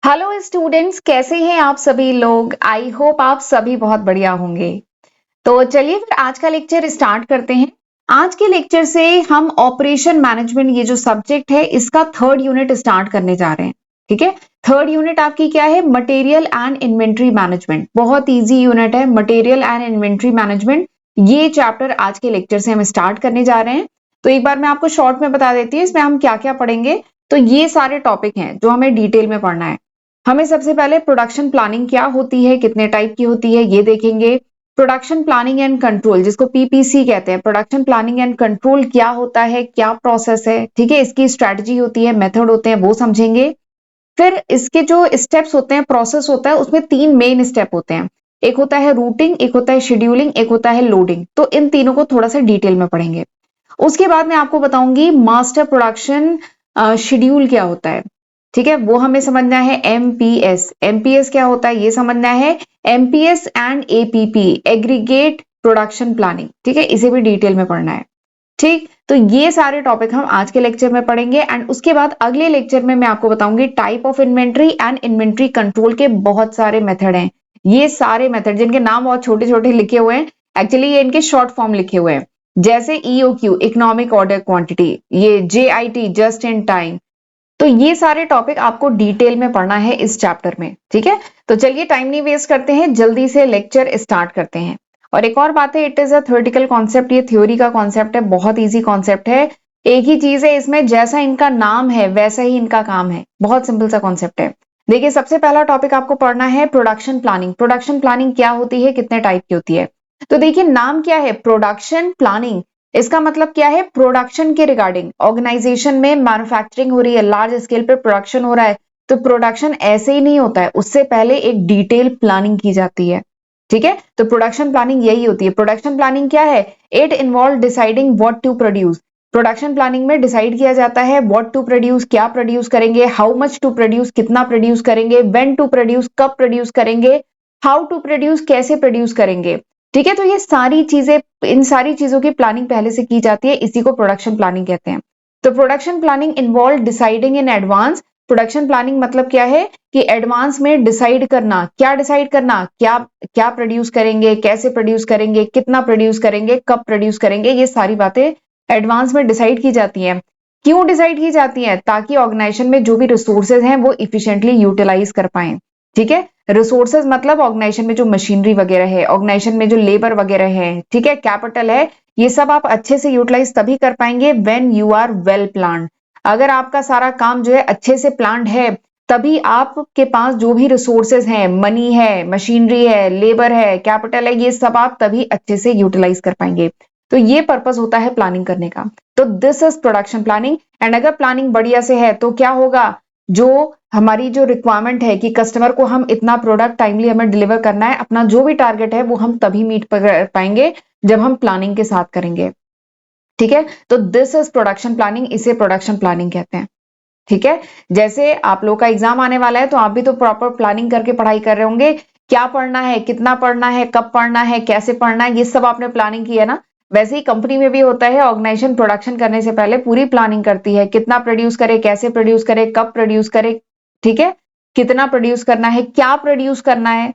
Hello students, कैसे हैं आप सभी लोग। आई होप आप सभी बहुत बढ़िया होंगे। तो चलिए फिर आज का लेक्चर स्टार्ट करते हैं। आज के लेक्चर से हम ऑपरेशन मैनेजमेंट ये जो सब्जेक्ट है इसका थर्ड यूनिट स्टार्ट करने जा रहे हैं। ठीक है, थर्ड यूनिट आपकी क्या है? Material and inventory management. बहुत इजी यूनिट है मटेरियल एंड इन्वेंट्री मैनेजमेंट। ये चैप्टर आज के लेक्चर से हम स्टार्ट करने जा रहे हैं। तो एक बार मैं आपको शॉर्ट में बता देती हूँ इसमें हम क्या क्या पढ़ेंगे। तो ये सारे टॉपिक हैं जो हमें डिटेल में पढ़ना है। हमें सबसे पहले प्रोडक्शन प्लानिंग क्या होती है, कितने टाइप की होती है, ये देखेंगे। प्रोडक्शन प्लानिंग एंड कंट्रोल, जिसको पीपीसी कहते हैं, प्रोडक्शन प्लानिंग एंड कंट्रोल क्या होता है, क्या प्रोसेस है, ठीक है, इसकी स्ट्रैटेजी होती है, मेथड होते हैं, वो समझेंगे। फिर इसके जो स्टेप्स होते हैं, प्रोसेस होता है, उसमें तीन मेन स्टेप होते हैं। एक होता है रूटिंग, एक होता है शेड्यूलिंग, एक होता है लोडिंग। तो इन तीनों को थोड़ा सा डिटेल में पढ़ेंगे। उसके बाद मैं आपको बताऊंगी मास्टर प्रोडक्शन शेड्यूल क्या होता है। ठीक है, वो हमें समझना है। एमपीएस, एमपीएस क्या होता है ये समझना है। MPS and APP, aggregate production planning, ठीक है, इसे भी डिटेल में पढ़ना है। ठीक, तो ये सारे टॉपिक हम आज के लेक्चर में पढ़ेंगे। एंड उसके बाद अगले लेक्चर में मैं आपको बताऊंगी type of inventory and inventory control के बहुत सारे मेथड हैं। ये सारे मेथड जिनके नाम बहुत छोटे छोटे लिखे हुए हैं, एक्चुअली ये इनके शॉर्ट फॉर्म लिखे हुए हैं। जैसे ईओक्यू, इकोनॉमिक ऑर्डर क्वांटिटी, ये जेआईटी, जस्ट इन टाइम। तो ये सारे टॉपिक आपको डिटेल में पढ़ना है इस चैप्टर में। ठीक है, तो चलिए टाइम नहीं वेस्ट करते हैं, जल्दी से लेक्चर स्टार्ट करते हैं। और एक और बात है, it is a theoretical concept, ये थ्योरी का कॉन्सेप्ट है, बहुत इजी कॉन्सेप्ट है। एक ही चीज है इसमें, जैसा इनका नाम है वैसा ही इनका काम है, बहुत सिंपल सा कॉन्सेप्ट है। देखिए, सबसे पहला टॉपिक आपको पढ़ना है प्रोडक्शन प्लानिंग। प्रोडक्शन प्लानिंग क्या होती है, कितने टाइप की होती है। तो देखिए, नाम क्या है, प्रोडक्शन प्लानिंग। इसका मतलब क्या है, प्रोडक्शन के रिगार्डिंग। ऑर्गेनाइजेशन में मैन्युफैक्चरिंग हो रही है, लार्ज स्केल पे प्रोडक्शन हो रहा है, तो प्रोडक्शन ऐसे ही नहीं होता है, उससे पहले एक डिटेल प्लानिंग की जाती है। ठीक है, तो प्रोडक्शन प्लानिंग यही होती है। प्रोडक्शन प्लानिंग क्या है? It involve deciding what to produce. Production planning में डिसाइड किया जाता है व्हाट टू प्रोड्यूस, क्या प्रोड्यूस करेंगे, हाउ मच टू प्रोड्यूस, कितना प्रोड्यूस करेंगे, व्हेन टू प्रोड्यूस, कब प्रोड्यूस करेंगे, हाउ टू प्रोड्यूस, कैसे प्रोड्यूस करेंगे। ठीक है, तो ये सारी चीजें, इन सारी चीजों की प्लानिंग पहले से की जाती है, इसी को प्रोडक्शन प्लानिंग कहते हैं। तो production planning involve deciding in advance. Production planning मतलब क्या है कि एडवांस में डिसाइड करना। क्या डिसाइड करना? क्या क्या प्रोड्यूस करेंगे, कैसे प्रोड्यूस करेंगे, कितना प्रोड्यूस करेंगे, कब प्रोड्यूस करेंगे, ये सारी बातें एडवांस में डिसाइड की जाती हैं। क्यों डिसाइड की जाती हैं? ताकि ऑर्गेनाइजेशन में जो भी रिसोर्सेज हैं वो इफिशिएंटली यूटिलाइज कर पाए। ठीक है, रिसोर्सेज मतलब ऑर्गेनाइजेशन में जो मशीनरी वगैरह है, ऑर्गेनाइजेशन में जो लेबर वगैरह है, ठीक है, कैपिटल है, ये सब आप अच्छे से यूटिलाइज तभी कर पाएंगे when you are well planned. अगर आपका सारा काम जो है अच्छे से प्लान्ड है, तभी आपके पास जो भी रिसोर्सेज हैं, मनी है, मशीनरी है, लेबर है, कैपिटल है, ये सब आप तभी अच्छे से यूटिलाइज कर पाएंगे। तो ये पर्पस होता है प्लानिंग करने का। तो this is production planning. And अगर प्लानिंग बढ़िया से है तो क्या होगा, जो हमारी जो रिक्वायरमेंट है कि कस्टमर को हम इतना प्रोडक्ट टाइमली हमें डिलीवर करना है, अपना जो भी टारगेट है वो हम तभी मीट कर पाएंगे जब हम प्लानिंग के साथ करेंगे। ठीक है, तो दिस इज प्रोडक्शन प्लानिंग, इसे प्रोडक्शन प्लानिंग कहते हैं। ठीक है, जैसे आप लोग का एग्जाम आने वाला है तो आप भी तो प्रॉपर प्लानिंग करके पढ़ाई कर रहे होंगे। क्या पढ़ना है, कितना पढ़ना है, कब पढ़ना है, कैसे पढ़ना है, ये सब आपने प्लानिंग की है ना। वैसे ही कंपनी में भी होता है, ऑर्गेनाइजेशन प्रोडक्शन करने से पहले पूरी प्लानिंग करती है, कितना प्रोड्यूस करे, कैसे प्रोड्यूस करे, कब प्रोड्यूस करे। ठीक है, कितना प्रोड्यूस करना है, क्या प्रोड्यूस करना है।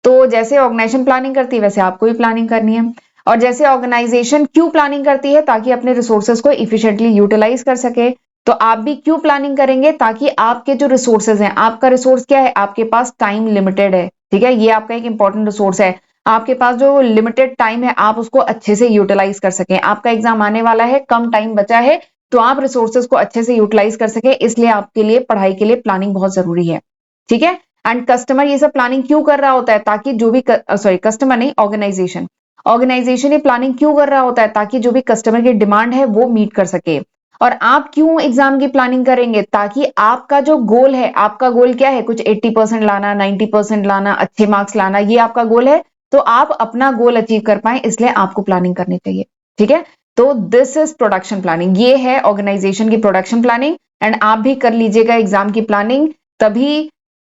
तो जैसे ऑर्गेनाइजेशन प्लानिंग करती है वैसे आपको भी प्लानिंग करनी है। और जैसे ऑर्गेनाइजेशन क्यों प्लानिंग करती है? ताकि अपने रिसोर्सेज को इफिशिएंटली यूटिलाइज कर सके। तो आप भी क्यों प्लानिंग करेंगे? ताकि आपके जो रिसोर्सेज हैं, आपका रिसोर्स क्या है, आपके पास टाइम लिमिटेड है। ठीक है, ये आपका एक इंपॉर्टेंट रिसोर्स है। आपके पास जो लिमिटेड टाइम है, आप उसको अच्छे से यूटिलाइज कर सकें। आपका एग्जाम आने वाला है, कम टाइम बचा है, तो आप रिसोर्सेज को अच्छे से यूटिलाइज कर सके, इसलिए आपके लिए पढ़ाई के लिए प्लानिंग बहुत जरूरी है। ठीक है, एंड कस्टमर ये सब प्लानिंग क्यों कर रहा होता है? ताकि जो भी सॉरी, कस्टमर नहीं, ऑर्गेनाइजेशन। ऑर्गेनाइजेशन ये प्लानिंग क्यों कर रहा होता है? ताकि जो भी कस्टमर की डिमांड है वो मीट कर सके। और आप क्यों एग्जाम की प्लानिंग करेंगे? ताकि आपका जो गोल है, आपका गोल क्या है, कुछ 80% लाना, 90% लाना, अच्छे मार्क्स लाना, ये आपका गोल है। तो आप अपना गोल अचीव कर पाए, इसलिए आपको प्लानिंग करनी चाहिए। ठीक है, तो दिस इज प्रोडक्शन प्लानिंग, ये है ऑर्गेनाइजेशन की प्रोडक्शन प्लानिंग। एंड आप भी कर लीजिएगा एग्जाम की प्लानिंग, तभी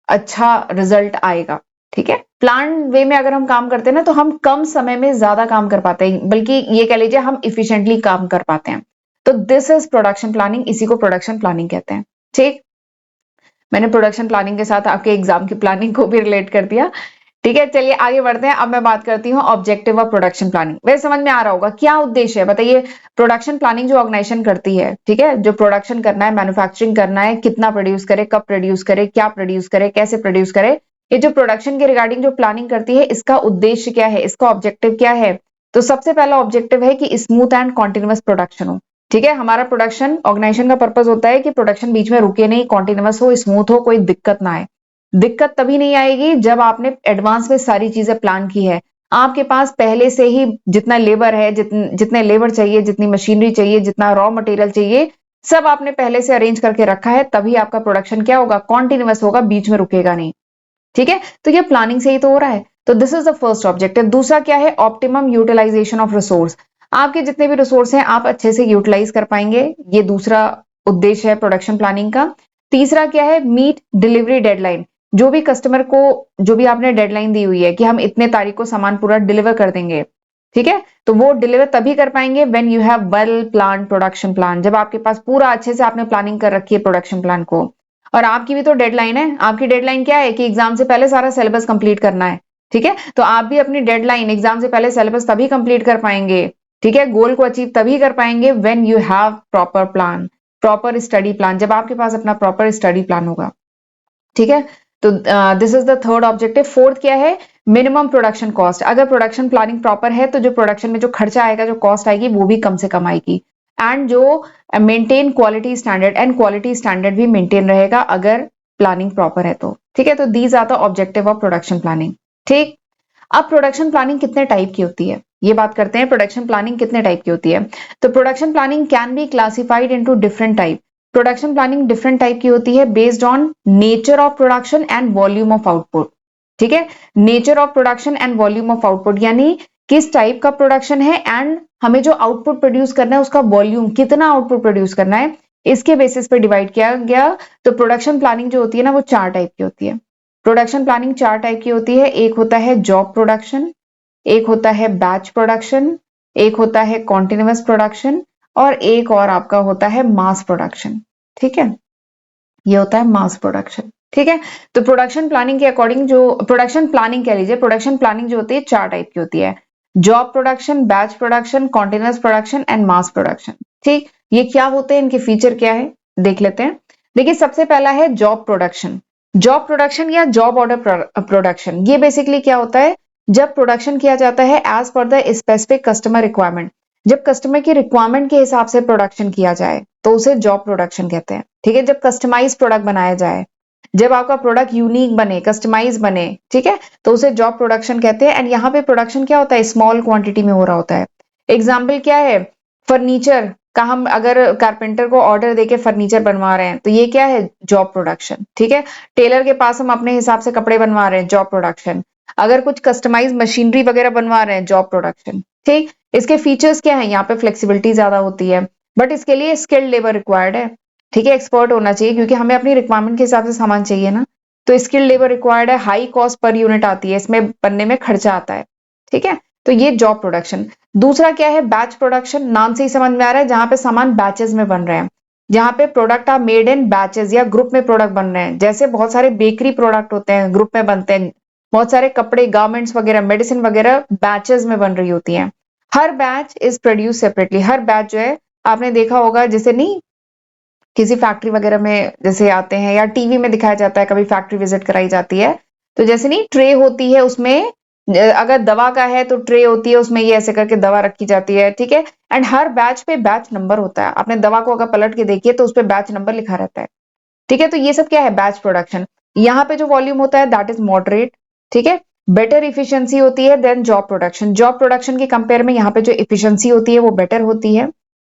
अच्छा रिजल्ट आएगा। ठीक है, प्लान वे में अगर हम काम करते हैं ना, तो हम कम समय में ज्यादा काम कर पाते हैं, बल्कि ये कह लीजिए हम इफिशिएंटली काम कर पाते हैं। तो दिस इज प्रोडक्शन प्लानिंग, इसी को प्रोडक्शन प्लानिंग कहते हैं। ठीक, मैंने प्रोडक्शन प्लानिंग के साथ आपके एग्जाम की प्लानिंग को भी रिलेट कर दिया। ठीक है, चलिए आगे बढ़ते हैं। अब मैं बात करती हूँ ऑब्जेक्टिव ऑफ प्रोडक्शन प्लानिंग। वैसे समझ में आ रहा होगा क्या उद्देश्य है, बताइए। प्रोडक्शन प्लानिंग जो ऑर्गेनाइजेशन करती है, ठीक है, जो प्रोडक्शन करना है, मैन्युफैक्चरिंग करना है, कितना प्रोड्यूस करे, कब प्रोड्यूस करे, क्या प्रोड्यूस करे, कैसे प्रोड्यूस करे, ये जो प्रोडक्शन के रिगार्डिंग जो प्लानिंग करती है, इसका उद्देश्य क्या है, इसका ऑब्जेक्टिव क्या है। तो सबसे पहला ऑब्जेक्टिव है कि स्मूथ एंड कॉन्टिन्यूअस प्रोडक्शन हो। ठीक है, हमारा प्रोडक्शन ऑर्गेनाइजेशन का पर्पज होता है कि प्रोडक्शन बीच में रुके नहीं, कॉन्टिन्यूअस हो, स्मूथ हो, कोई दिक्कत ना आए। दिक्कत तभी नहीं आएगी जब आपने एडवांस में सारी चीजें प्लान की है। आपके पास पहले से ही जितना लेबर है, जितने लेबर चाहिए, जितनी मशीनरी चाहिए, जितना रॉ मटेरियल चाहिए, सब आपने पहले से अरेंज करके रखा है, तभी आपका प्रोडक्शन क्या होगा, कॉन्टिन्यूअस होगा, बीच में रुकेगा नहीं। ठीक है, तो ये प्लानिंग से ही तो हो रहा है। तो this is the first objective. दूसरा क्या है, ऑप्टिमम यूटिलाइजेशन ऑफ रिसोर्स। आपके जितने भी रिसोर्स हैं आप अच्छे से यूटिलाइज कर पाएंगे, ये दूसरा उद्देश्य है प्रोडक्शन प्लानिंग का। तीसरा क्या है, मीट डिलीवरी डेडलाइन। जो भी कस्टमर को, जो भी आपने डेडलाइन दी हुई है कि हम इतने तारीख को सामान पूरा डिलीवर कर देंगे, ठीक है, तो वो डिलीवर तभी कर पाएंगे when you have well plan production plan, जब आपके पास पूरा अच्छे से आपने प्लानिंग कर रखी है प्रोडक्शन प्लान को। और आपकी भी तो डेडलाइन है। आपकी डेडलाइन क्या है कि एग्जाम से पहले सारा सिलेबस कंप्लीट करना है। ठीक है, तो आप भी अपनी डेडलाइन, एग्जाम से पहले सिलेबस तभी कंप्लीट कर पाएंगे, ठीक है, गोल को अचीव तभी कर पाएंगे when you have proper plan, proper study plan, जब आपके पास अपना प्रॉपर स्टडी प्लान होगा। ठीक है, तो this is the third objective. Fourth क्या है, मिनिमम प्रोडक्शन कॉस्ट। अगर प्रोडक्शन प्लानिंग प्रॉपर है तो जो प्रोडक्शन में जो खर्चा आएगा, जो कॉस्ट आएगी, वो भी कम से कम आएगी। एंड जो maintain quality standard, and quality standard भी मेंटेन रहेगा अगर प्लानिंग प्रॉपर है तो। ठीक है, तो these are the objective of production planning. ठीक, अब प्रोडक्शन प्लानिंग कितने टाइप की होती है, ये बात करते हैं। प्रोडक्शन प्लानिंग कितने टाइप की होती है, तो production planning can be classified into different type. Production planning different type की होती है based on nature of production and volume of output. ठीक है, nature of production and volume of output, यानी किस टाइप का प्रोडक्शन है एंड हमें जो आउटपुट प्रोड्यूस करना है उसका वॉल्यूम, कितना आउटपुट प्रोड्यूस करना है, इसके बेसिस पे डिवाइड किया गया। तो प्रोडक्शन प्लानिंग जो होती है ना, वो चार टाइप की होती है। प्रोडक्शन प्लानिंग चार टाइप की होती है। एक होता है जॉब प्रोडक्शन, एक होता है बैच प्रोडक्शन, एक होता है कॉन्टिन्यूअस प्रोडक्शन, और एक और आपका होता है मास प्रोडक्शन। ठीक है, ये होता है मास प्रोडक्शन। ठीक है, तो प्रोडक्शन प्लानिंग के अकॉर्डिंग, जो प्रोडक्शन प्लानिंग कह लीजिए, प्रोडक्शन प्लानिंग जो होती है चार टाइप की होती है। Job production, batch production, continuous production and mass production. ठीक, ये क्या होते हैं, इनके फीचर क्या है, देख लेते हैं। देखिए, सबसे पहला है जॉब प्रोडक्शन। जॉब प्रोडक्शन या जॉब ऑर्डर प्रोडक्शन, ये बेसिकली क्या होता है, जब प्रोडक्शन किया जाता है as per the specific customer requirement, जब कस्टमर की रिक्वायरमेंट के हिसाब से प्रोडक्शन किया जाए तो उसे जॉब प्रोडक्शन कहते हैं। ठीक है, जब कस्टमाइज प्रोडक्ट बनाया जाए, जब आपका प्रोडक्ट यूनिक बने, कस्टमाइज बने, ठीक है, तो उसे जॉब प्रोडक्शन कहते हैं। एंड यहाँ पे प्रोडक्शन क्या होता है, स्मॉल क्वांटिटी में हो रहा होता है। एग्जाम्पल क्या है, फर्नीचर का हम अगर कारपेंटर को ऑर्डर देके फर्नीचर बनवा रहे हैं तो ये क्या है, जॉब प्रोडक्शन। ठीक है, टेलर के पास हम अपने हिसाब से कपड़े बनवा रहे हैं, जॉब प्रोडक्शन। अगर कुछ कस्टमाइज मशीनरी वगैरह बनवा रहे हैं, जॉब प्रोडक्शन। ठीक, इसके फीचर्स क्या है, यहाँ पे फ्लेक्सिबिलिटी ज्यादा होती है, बट इसके लिए स्किल्ड लेबर रिक्वायर्ड है। ठीक है, एक्सपर्ट होना चाहिए क्योंकि हमें अपनी रिक्वायरमेंट के हिसाब से सामान चाहिए ना, तो स्किल्ड लेबर रिक्वायर्ड है। हाई कॉस्ट पर यूनिट आती है, इसमें बनने में खर्चा आता है। ठीक है, तो ये जॉब प्रोडक्शन। दूसरा क्या है, बैच प्रोडक्शन। नाम से ही समझ में आ रहा है, जहां पे सामान बैचेस में बन रहे हैं, जहां पे product are made in batches या ग्रुप में प्रोडक्ट बन रहे हैं। जैसे बहुत सारे बेकरी प्रोडक्ट होते हैं, ग्रुप में बनते हैं। बहुत सारे कपड़े, गारमेंट्स वगैरह, मेडिसिन वगैरह बैचेस में बन रही होती हैं। हर बैच इज प्रोड्यूस सेपरेटली। हर बैच जो है, आपने देखा होगा, जैसे नहीं किसी फैक्ट्री वगैरह में जैसे आते हैं या टीवी में दिखाया जाता है, कभी फैक्ट्री विजिट कराई जाती है, तो जैसे नहीं ट्रे होती है, उसमें अगर दवा का है तो ट्रे होती है, उसमें ये ऐसे करके दवा रखी जाती है। ठीक है, एंड हर बैच पे बैच नंबर होता है। आपने दवा को अगर पलट के देखिए तो उस पर बैच नंबर लिखा रहता है। ठीक है, तो ये सब क्या है, बैच प्रोडक्शन। यहाँ पे जो वॉल्यूम होता है दैट इज मॉडरेट। ठीक है, बेटर इफिशियंसी होती है then job production. Job production के कंपेयर में यहाँ पे जो इफिशियंसी होती है वो बेटर होती है।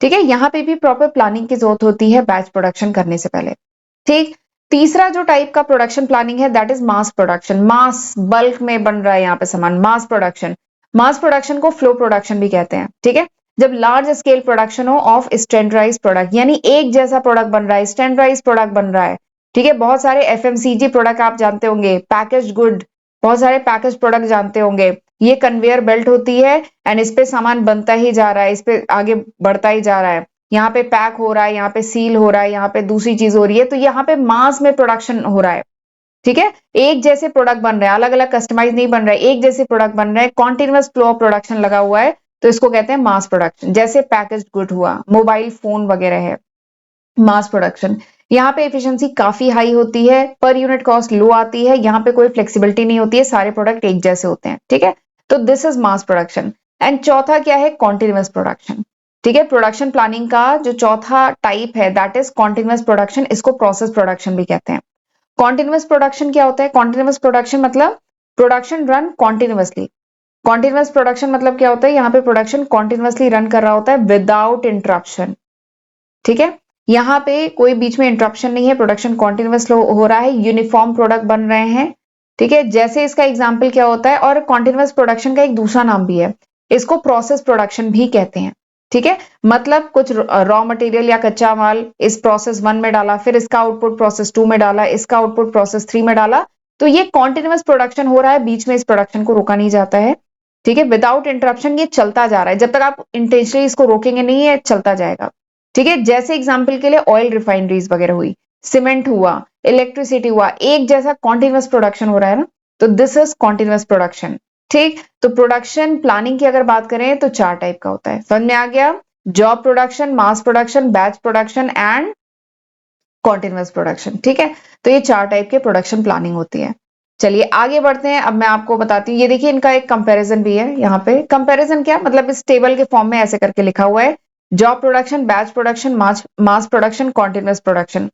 ठीक है, यहाँ पे भी प्रॉपर प्लानिंग की जरूरत होती है बैच प्रोडक्शन करने से पहले। ठीक, तीसरा जो टाइप का प्रोडक्शन प्लानिंग है that is mass production. Mass, bulk में बन रहा है यहाँ पे सामान, मास प्रोडक्शन। मास प्रोडक्शन को फ्लो प्रोडक्शन भी कहते हैं। ठीक है, जब लार्ज स्केल प्रोडक्शन हो ऑफ स्टैंडर्डाइज प्रोडक्ट, यानी एक जैसा प्रोडक्ट बन रहा है, स्टैंडर्डाइज प्रोडक्ट बन रहा है। ठीक है, बहुत सारे एफएमसीजी प्रोडक्ट आप जानते होंगे, पैकेज गुड, बहुत सारे पैकेज प्रोडक्ट जानते होंगे। ये कन्वेयर बेल्ट होती है एंड इस पे सामान बनता ही जा रहा है, इस पे आगे बढ़ता ही जा रहा है। यहाँ पे पैक हो रहा है, यहाँ पे सील हो रहा है, यहाँ पे दूसरी चीज हो रही है, तो यहाँ पे मास में प्रोडक्शन हो रहा है। ठीक है, एक जैसे प्रोडक्ट बन रहे हैं, अलग अलग कस्टमाइज नहीं बन रहा है, एक जैसे प्रोडक्ट बन रहे हैं, कॉन्टिन्यूअस फ्लो ऑफ प्रोडक्शन लगा हुआ है, तो इसको कहते हैं मास प्रोडक्शन। जैसे पैकेज्ड गुड हुआ, मोबाइल फोन वगैरह है, मास प्रोडक्शन। यहाँ पे एफिशिएंसी काफी हाई होती है, पर यूनिट कॉस्ट लो आती है, यहाँ पे कोई फ्लेक्सिबिलिटी नहीं होती है, सारे प्रोडक्ट एक जैसे होते हैं। ठीक है, तो this is mass production. And चौथा क्या है, कॉन्टिन्यूअस प्रोडक्शन। ठीक है, प्रोडक्शन प्लानिंग का जो चौथा टाइप है दैट इज कॉन्टिन्यूअस प्रोडक्शन, इसको प्रोसेस प्रोडक्शन भी कहते हैं। कॉन्टिन्यूअस प्रोडक्शन क्या होता है, कॉन्टिन्यूअस प्रोडक्शन मतलब production run continuously. Continuous production मतलब क्या होता है, यहाँ पे प्रोडक्शन कॉन्टिन्यूअसली रन कर रहा होता है विदाउट इंटरप्शन। ठीक है, यहाँ पे कोई बीच में इंटरप्शन नहीं है, प्रोडक्शन कॉन्टिन्यूअस हो रहा है, यूनिफॉर्म प्रोडक्ट बन रहे हैं। ठीक है, जैसे इसका एग्जाम्पल क्या होता है, और कॉन्टिन्यूअस प्रोडक्शन का एक दूसरा नाम भी है, इसको प्रोसेस प्रोडक्शन भी कहते हैं। ठीक है, मतलब कुछ रॉ मटेरियल या कच्चा माल इस प्रोसेस 1 में डाला, फिर इसका आउटपुट प्रोसेस 2 में डाला, इसका आउटपुट प्रोसेस 3 में डाला, तो ये कॉन्टिन्यूअस प्रोडक्शन हो रहा है, बीच में इस प्रोडक्शन को रोका नहीं जाता है। ठीक है, विदाउट इंटरप्शन ये चलता जा रहा है, जब तक आप इंटेंशनली इसको रोकेंगे नहीं, है चलता जाएगा। ठीक है, जैसे एग्जाम्पल के लिए ऑयल रिफाइनरीज वगैरह हुई, सीमेंट हुआ, इलेक्ट्रिसिटी हुआ, एक जैसा कॉन्टिन्यूअस प्रोडक्शन हो रहा है ना, तो दिस इज कॉन्टिन्यूअस प्रोडक्शन। ठीक, तो प्रोडक्शन प्लानिंग की अगर बात करें तो 4 टाइप का होता है, समझ में आ गया, job production, mass production, batch production and continuous production. ठीक है, तो ये 4 टाइप के प्रोडक्शन प्लानिंग होती है। चलिए आगे बढ़ते हैं, अब मैं आपको बताती हूँ, ये देखिए इनका एक कंपैरिजन भी है, यहाँ पे कंपैरिजन क्या मतलब इस टेबल के फॉर्म में ऐसे करके लिखा हुआ है, job production, batch production, mass production, continuous production.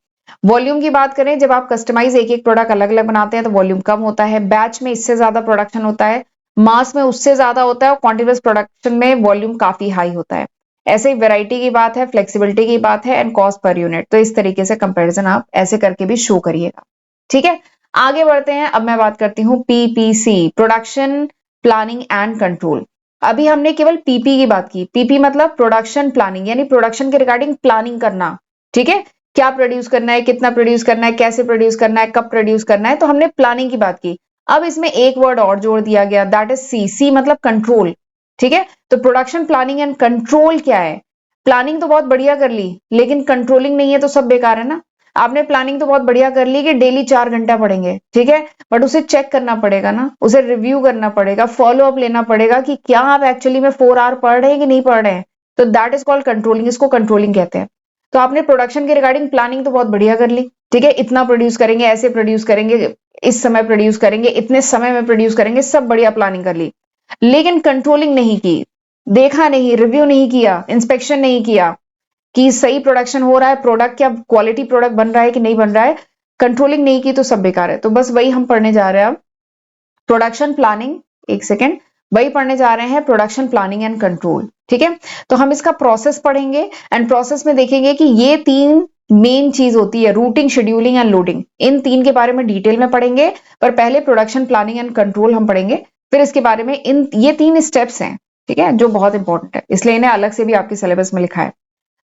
Volume की बात करें, जब आप कस्टमाइज एक एक प्रोडक्ट अलग अलग बनाते हैं तो वॉल्यूम कम होता है, बैच में इससे ज्यादा प्रोडक्शन होता है, मास में उससे ज्यादा होता है, और कॉन्टिन्यूअस प्रोडक्शन में वॉल्यूम काफी हाई होता है। ऐसे ही वैरायटी की बात है, फ्लेक्सिबिलिटी की बात है, एंड कॉस्ट पर यूनिट, तो इस तरीके से कंपैरिजन आप ऐसे करके भी शो करिएगा। ठीक है, आगे बढ़ते हैं, अब मैं बात करती हूँ PPC, production planning and control. अभी हमने केवल पीपी की बात की, पीपी मतलब प्रोडक्शन प्लानिंग, यानी प्रोडक्शन के रिगार्डिंग प्लानिंग करना। ठीक है, क्या प्रोड्यूस करना है, कितना प्रोड्यूस करना है, कैसे प्रोड्यूस करना है, कब प्रोड्यूस करना है, तो हमने प्लानिंग की बात की। अब इसमें एक वर्ड और जोड़ दिया गया, दैट इज सी, सी मतलब कंट्रोल। ठीक है, तो प्रोडक्शन प्लानिंग एंड कंट्रोल क्या है, प्लानिंग तो बहुत बढ़िया कर ली, लेकिन कंट्रोलिंग नहीं है तो सब बेकार है ना। आपने प्लानिंग तो बहुत बढ़िया कर ली कि डेली 4 घंटा पढ़ेंगे, ठीक है, बट उसे चेक करना पड़ेगा ना, उसे रिव्यू करना पड़ेगा, फॉलो अप लेना पड़ेगा कि क्या आप एक्चुअली में 4 आवर पढ़ रहे हैं कि नहीं पढ़ रहे हैं, तो दैट इज कॉल्ड कंट्रोलिंग, इसको कंट्रोलिंग कहते हैं। तो आपने प्रोडक्शन के रिगार्डिंग प्लानिंग तो बहुत बढ़िया कर ली, ठीक है, इतना प्रोड्यूस करेंगे, ऐसे प्रोड्यूस करेंगे, इस समय प्रोड्यूस करेंगे, इतने समय में प्रोड्यूस करेंगे, सब बढ़िया प्लानिंग कर ली, लेकिन कंट्रोलिंग नहीं की, देखा नहीं, रिव्यू नहीं किया, इंस्पेक्शन नहीं किया कि सही प्रोडक्शन हो रहा है, प्रोडक्ट क्या क्वालिटी प्रोडक्ट बन रहा है कि नहीं बन रहा है, कंट्रोलिंग नहीं की तो सब बेकार है। तो बस वही हम पढ़ने जा रहे हैं अब, प्रोडक्शन प्लानिंग, एक सेकेंड, वही पढ़ने जा रहे हैं, प्रोडक्शन प्लानिंग एंड कंट्रोल। ठीक है, तो हम इसका प्रोसेस पढ़ेंगे, एंड प्रोसेस में देखेंगे कि ये 3 मेन चीज होती है, रूटिंग, शेड्यूलिंग एंड लोडिंग, इन 3 के बारे में डिटेल में पढ़ेंगे, पर पहले प्रोडक्शन प्लानिंग एंड कंट्रोल हम पढ़ेंगे, फिर इसके बारे में ये 3 स्टेप्स हैं, ठीक है, जो बहुत इंपॉर्टेंट है, इसलिए इन्हें अलग से भी आपके सिलेबस में लिखा है।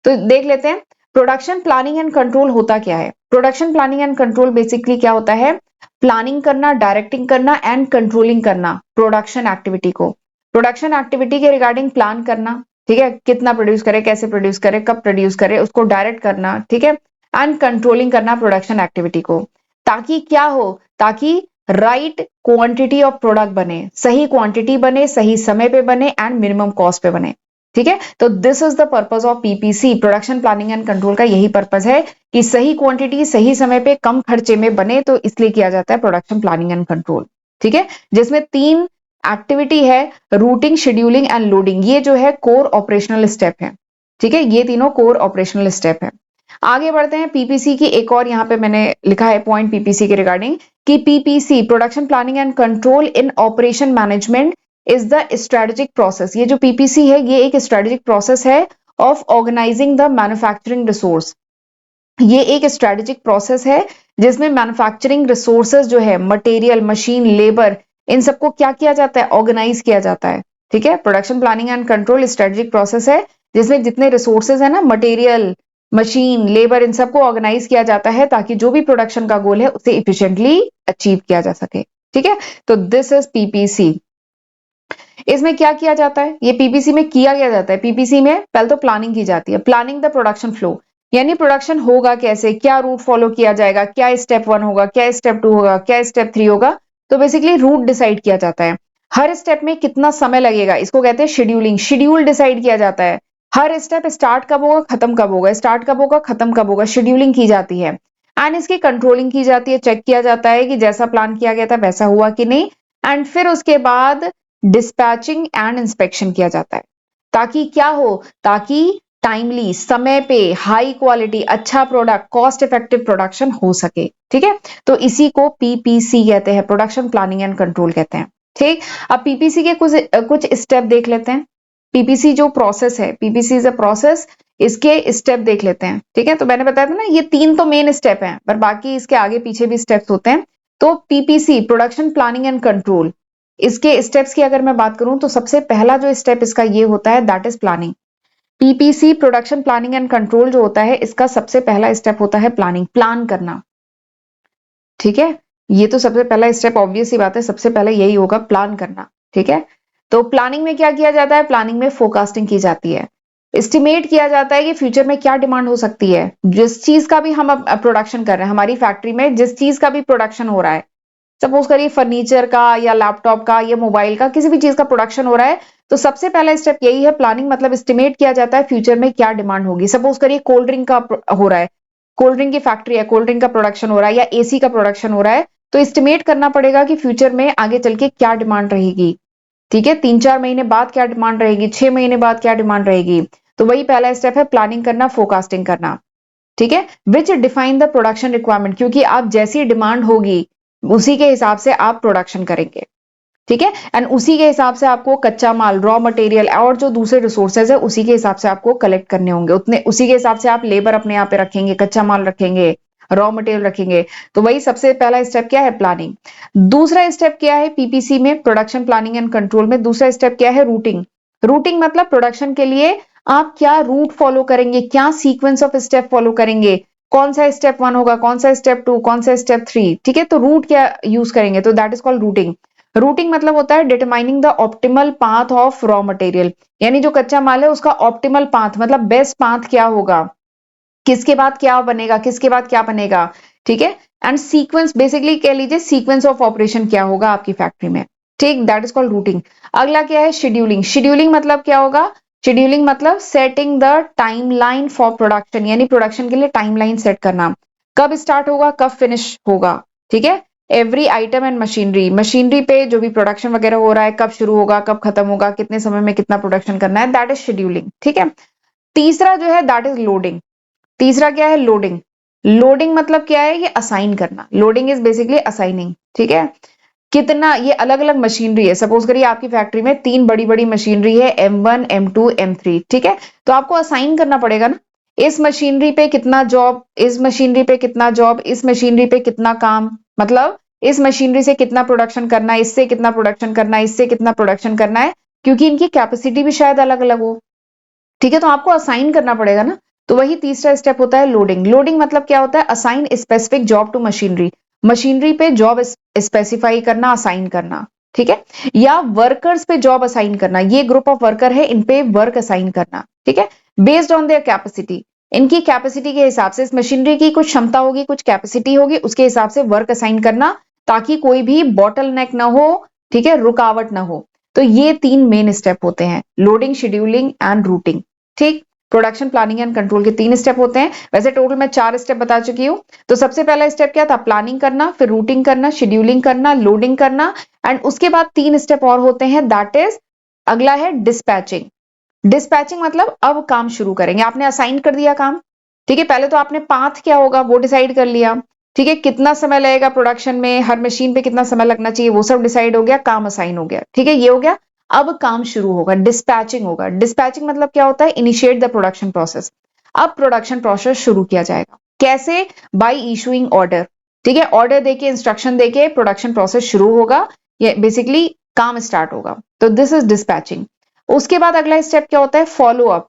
तो देख लेते हैं प्रोडक्शन प्लानिंग एंड कंट्रोल होता क्या है। Production planning and control basically क्या होता है, प्लानिंग करना, डायरेक्टिंग करना एंड कंट्रोलिंग करना प्रोडक्शन एक्टिविटी को, प्रोडक्शन एक्टिविटी के रिगार्डिंग प्लान करना, ठीक है, कितना प्रोड्यूस करे, कैसे प्रोड्यूस करे, कब प्रोड्यूस करे, उसको डायरेक्ट करना, ठीक है, एंड कंट्रोलिंग करना प्रोडक्शन एक्टिविटी को, ताकि क्या हो, ताकि राइट क्वांटिटी ऑफ प्रोडक्ट बने, सही क्वांटिटी बने, सही समय पे बने एंड मिनिमम कॉस्ट पे बने। ठीक है, तो this is the purpose of PPC, production planning and control का यही पर्पस है कि सही क्वांटिटी सही समय पे कम खर्चे में बने, तो इसलिए किया जाता है प्रोडक्शन प्लानिंग एंड कंट्रोल। ठीक है, जिसमें 3 एक्टिविटी है, रूटिंग, शेड्यूलिंग एंड लोडिंग, ये जो है कोर ऑपरेशनल स्टेप है। ठीक है, ये तीनों कोर ऑपरेशनल स्टेप है। आगे बढ़ते हैं, पीपीसी की एक और यहाँ पे मैंने लिखा है पॉइंट पीपीसी के रिगार्डिंग, कि PPC, production planning and control in operation management, is the strategic process. ये जो पीपीसी है ये एक स्ट्रेटेजिक प्रोसेस है of organizing the manufacturing resource. ये एक स्ट्रेटेजिक प्रोसेस है जिसमें मैन्युफैक्चरिंग रिसोर्सेज जो है, मटेरियल, मशीन, लेबर, इन सबको क्या किया जाता है, ऑर्गेनाइज किया जाता है। ठीक है, production planning and control strategic process है जिसमें जितने रिसोर्सेज है ना, मटेरियल, मशीन, लेबर, इन सबको ऑर्गेनाइज किया जाता है ताकि जो भी प्रोडक्शन का गोल है उसे इफिशिएंटली अचीव किया जा सके। ठीक है, तो दिस इज पीपीसी। इसमें क्या किया जाता है, ये पीपीसी में किया क्या जाता है, पीपीसी में पहले तो प्लानिंग की जाती है, प्लानिंग द प्रोडक्शन फ्लो, यानी प्रोडक्शन होगा कैसे, क्या रूट फॉलो किया जाएगा, क्या स्टेप 1 होगा, क्या स्टेप 2 होगा, क्या स्टेप 3 होगा। तो बेसिकली रूट डिसाइड किया जाता है, हर स्टेप में कितना समय लगेगा, इसको कहते हैं शेड्यूलिंग, शेड्यूल डिसाइड किया जाता है, हर स्टेप स्टार्ट कब होगा, खत्म कब होगा, स्टार्ट कब होगा, खत्म कब होगा, शेड्यूलिंग की जाती है। एंड इसकी कंट्रोलिंग की जाती है, चेक किया जाता है कि जैसा प्लान किया गया था वैसा हुआ कि नहीं। एंड फिर उसके बाद डिस्पैचिंग एंड इंस्पेक्शन किया जाता है, ताकि क्या हो, ताकि टाइमली, समय पे, हाई क्वालिटी, अच्छा प्रोडक्ट, कॉस्ट इफेक्टिव प्रोडक्शन हो सके। ठीक है, तो इसी को पीपीसी कहते हैं, प्रोडक्शन प्लानिंग एंड कंट्रोल कहते हैं। ठीक, अब पीपीसी के कुछ स्टेप देख लेते हैं। पीपीसी जो प्रोसेस है, पीपीसी इज अ प्रोसेस, इसके स्टेप देख लेते हैं। ठीक है, तो मैंने बताया था ना, ये 3 तो मेन स्टेप हैं, पर बाकी इसके आगे पीछे भी स्टेप्स होते हैं। तो PPC, production planning and control, इसके स्टेप्स की अगर मैं बात करूं तो सबसे पहला जो स्टेप इसका ये होता है, that is planning. PPC, production planning and control जो होता है, इसका सबसे पहला स्टेप होता है प्लानिंग, प्लान करना। ठीक है, ये तो सबसे पहला स्टेप, ऑब्वियस सी बात है, सबसे पहले यही होगा, प्लान करना। ठीक है, तो प्लानिंग में क्या किया जाता है, प्लानिंग में फोरकास्टिंग की जाती है, एस्टिमेट किया जाता है कि फ्यूचर में क्या डिमांड हो सकती है, जिस चीज का भी हम अब प्रोडक्शन कर रहे हैं, हमारी फैक्ट्री में जिस चीज का भी प्रोडक्शन हो रहा है, सपोज करिए फर्नीचर का या लैपटॉप का या मोबाइल का, किसी भी चीज का प्रोडक्शन हो रहा है, तो सबसे पहला स्टेप यही है प्लानिंग, मतलब एस्टिमेट किया जाता है फ्यूचर में क्या डिमांड होगी। सपोज करिए कोल्ड ड्रिंक का हो रहा है, कोल्ड ड्रिंक की फैक्ट्री है, कोल्ड ड्रिंक का प्रोडक्शन हो रहा है या एसी का प्रोडक्शन हो रहा है, तो एस्टिमेट करना पड़ेगा कि फ्यूचर में आगे चल के क्या डिमांड रहेगी। ठीक है, 3-4 महीने बाद क्या डिमांड रहेगी, 6 महीने बाद क्या डिमांड रहेगी। तो वही पहला स्टेप है, प्लानिंग करना, फोरकास्टिंग करना। ठीक है, विच डिफाइन द प्रोडक्शन रिक्वायरमेंट, क्योंकि आप जैसी डिमांड होगी उसी के हिसाब से आप प्रोडक्शन करेंगे। ठीक है, एंड उसी के हिसाब से आपको कच्चा माल, रॉ मटेरियल और जो दूसरे रिसोर्सेज है उसी के हिसाब से आपको कलेक्ट करने होंगे, उतने उसी के हिसाब से आप लेबर अपने यहाँ पे रखेंगे, कच्चा माल रखेंगे, रॉ मटेरियल रखेंगे। तो वही सबसे पहला स्टेप क्या है, प्लानिंग। दूसरा स्टेप क्या है पीपीसी में, प्रोडक्शन प्लानिंग एंड कंट्रोल में, दूसरा स्टेप क्या है, रूटिंग। रूटिंग मतलब प्रोडक्शन के लिए आप क्या रूट फॉलो करेंगे, क्या सीक्वेंस ऑफ स्टेप फॉलो करेंगे, कौन सा स्टेप 1 होगा, कौन सा स्टेप 2, कौन सा स्टेप 3। ठीक है, तो रूट क्या यूज करेंगे, तो that is called routing. Routing मतलब होता है determining the optimal path of raw material, यानी जो कच्चा माल है उसका ऑप्टिमल पाथ, मतलब बेस्ट पाथ क्या होगा, किसके बाद क्या बनेगा, किसके बाद क्या बनेगा। ठीक है, एंड सीक्वेंस, बेसिकली कह लीजिए सीक्वेंस ऑफ ऑपरेशन क्या होगा आपकी फैक्ट्री में। ठीक, दैट इज कॉल्ड रूटिंग। अगला क्या है, शेड्यूलिंग। शेड्यूलिंग मतलब क्या होगा, शेड्यूलिंग मतलब setting the timeline for production, यानी प्रोडक्शन के लिए टाइमलाइन सेट करना, कब स्टार्ट होगा, कब फिनिश होगा। ठीक है, every item and machinery, machinery पे जो भी प्रोडक्शन वगैरह हो रहा है, कब शुरू होगा, कब खत्म होगा, कितने समय में कितना प्रोडक्शन करना है, दैट इज शेड्यूलिंग। ठीक है, तीसरा जो है दैट इज लोडिंग। तीसरा क्या है, लोडिंग। लोडिंग मतलब क्या है, ये असाइन करना, लोडिंग इज बेसिकली असाइनिंग। ठीक है, कितना, ये अलग अलग मशीनरी है, सपोज करिए आपकी फैक्ट्री में 3 बड़ी बड़ी मशीनरी है, M1, M2, M3। ठीक है, तो आपको असाइन करना पड़ेगा ना, इस मशीनरी पे कितना जॉब, इस मशीनरी पे कितना जॉब, इस मशीनरी पे कितना काम, मतलब इस मशीनरी से कितना प्रोडक्शन करना है, इससे कितना प्रोडक्शन करना है, इससे कितना प्रोडक्शन करना है, क्योंकि इनकी कैपेसिटी भी शायद अलग अलग हो। ठीक है, तो आपको असाइन करना पड़ेगा ना, तो वही तीसरा स्टेप होता है लोडिंग। लोडिंग मतलब क्या होता है, assign specific job to machinery, machinery पे जॉब स्पेसिफाई करना, असाइन करना। ठीक है, या वर्कर्स पे जॉब असाइन करना, ये ग्रुप ऑफ वर्कर है, इन पे वर्क असाइन करना। ठीक है, बेस्ड ऑन देयर कैपेसिटी, इनकी कैपेसिटी के हिसाब से, इस मशीनरी की कुछ क्षमता होगी, कुछ कैपेसिटी होगी, उसके हिसाब से वर्क असाइन करना, ताकि कोई भी बॉटल नेक ना हो। ठीक है, रुकावट ना हो। तो ये 3 मेन स्टेप होते हैं, लोडिंग, शेड्यूलिंग एंड रूटिंग। ठीक, प्रोडक्शन प्लानिंग एंड कंट्रोल के 3 स्टेप होते हैं, वैसे टोटल मैं 4 स्टेप बता चुकी हूं। तो सबसे पहला स्टेप क्या था, प्लानिंग करना, फिर रूटिंग करना, शेड्यूलिंग करना, लोडिंग करना, एंड उसके बाद 3 स्टेप और होते हैं, दैट इज, अगला है डिस्पैचिंग। डिस्पैचिंग मतलब अब काम शुरू करेंगे, आपने असाइन कर दिया काम। ठीक है, पहले तो आपने पाथ क्या होगा वो डिसाइड कर लिया। ठीक है, कितना समय लगेगा प्रोडक्शन में, हर मशीन पे कितना समय लगना चाहिए, वो सब डिसाइड हो गया, काम असाइन हो गया। ठीक है, ये हो गया। अब काम शुरू होगा, डिस्पैचिंग होगा। डिस्पैचिंग मतलब क्या होता है, इनिशिएट द प्रोडक्शन प्रोसेस। अब प्रोडक्शन प्रोसेस शुरू किया जाएगा, कैसे, बाय इशूइंग ऑर्डर। ठीक है, ऑर्डर देके, इंस्ट्रक्शन देके प्रोडक्शन प्रोसेस शुरू होगा, ये बेसिकली काम स्टार्ट होगा। तो दिस इज डिस्पैचिंग। उसके बाद अगला स्टेप क्या होता है, फॉलो अप।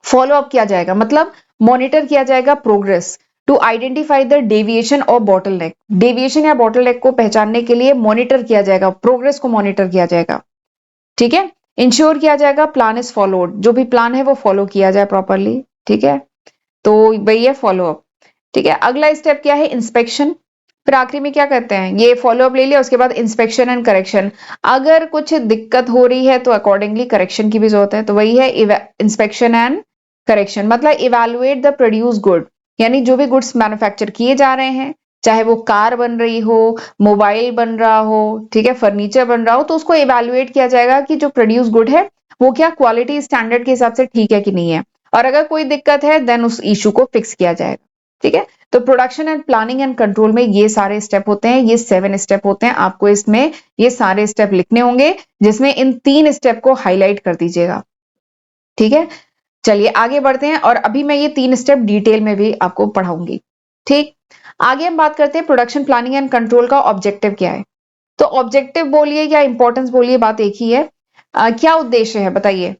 फॉलो अप किया जाएगा मतलब मॉनिटर किया जाएगा progress, to identify the deviation और बॉटलनेक। डेविएशन या बॉटलनेक को पहचानने के लिए मॉनिटर किया जाएगा, प्रोग्रेस को मॉनिटर किया जाएगा। ठीक है। इंश्योर किया जाएगा प्लान इज फॉलोड, जो भी प्लान है वो फॉलो किया जाए प्रॉपरली। ठीक है, तो वही है फॉलो अप। ठीक है, अगला स्टेप क्या है, इंस्पेक्शन। फिर आखिरी में क्या करते हैं, ये फॉलो अप ले लिया, उसके बाद इंस्पेक्शन एंड करेक्शन। अगर कुछ दिक्कत हो रही है तो अकॉर्डिंगली करेक्शन की भी जरूरत है, तो वही है इंस्पेक्शन एंड करेक्शन। मतलब इवेलुएट द प्रोड्यूस गुड, यानी जो भी गुड्स मैन्युफैक्चर किए जा रहे हैं, चाहे वो कार बन रही हो, मोबाइल बन रहा हो, ठीक है, फर्नीचर बन रहा हो, तो उसको इवेलुएट किया जाएगा कि जो प्रोड्यूस गुड है वो क्या क्वालिटी स्टैंडर्ड के हिसाब से ठीक है कि नहीं है, और अगर कोई दिक्कत है देन उस इशू को फिक्स किया जाएगा। ठीक है, तो production and planning and control में ये सारे स्टेप होते हैं, ये 7 स्टेप होते हैं। आपको इसमें ये सारे स्टेप लिखने होंगे, जिसमें इन 3 स्टेप को हाईलाइट कर दीजिएगा। ठीक है, चलिए आगे बढ़ते हैं, और अभी मैं ये 3 स्टेप डिटेल में भी आपको पढ़ाऊंगी। ठीक, आगे हम बात करते हैं प्रोडक्शन प्लानिंग एंड कंट्रोल का ऑब्जेक्टिव क्या है। तो ऑब्जेक्टिव बोलिए या इंपॉर्टेंस बोलिए, बात एक ही है। क्या उद्देश्य है बताइए।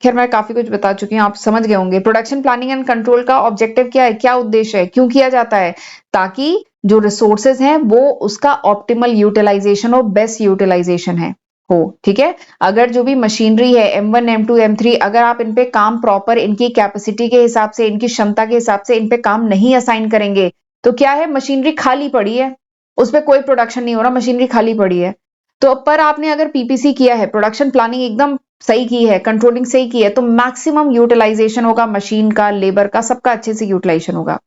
खैर मैं काफी कुछ बता चुकी हूँ, आप समझ गए होंगे। प्रोडक्शन प्लानिंग एंड कंट्रोल का ऑब्जेक्टिव क्या है, क्या उद्देश्य है, क्यों किया जाता है, ताकि जो रिसोर्सेज हैं वो उसका ऑप्टिमल यूटिलाइजेशन और बेस्ट यूटिलाइजेशन है हो। ठीक है, अगर जो भी मशीनरी है M1 M2 M3, अगर आप इन पे काम प्रॉपर इनकी कैपेसिटी के हिसाब से, इनकी क्षमता के हिसाब से इन पे काम नहीं असाइन करेंगे, तो क्या है, मशीनरी खाली पड़ी है, उस पर कोई प्रोडक्शन नहीं हो रहा, मशीनरी खाली पड़ी है। तो पर आपने अगर पीपीसी किया है, प्रोडक्शन प्लानिंग एकदम सही की है, कंट्रोलिंग सही की है, तो मैक्सिमम यूटिलाइजेशन होगा मशीन का, लेबर का, सबका अच्छे से यूटिलाइजेशन होगा।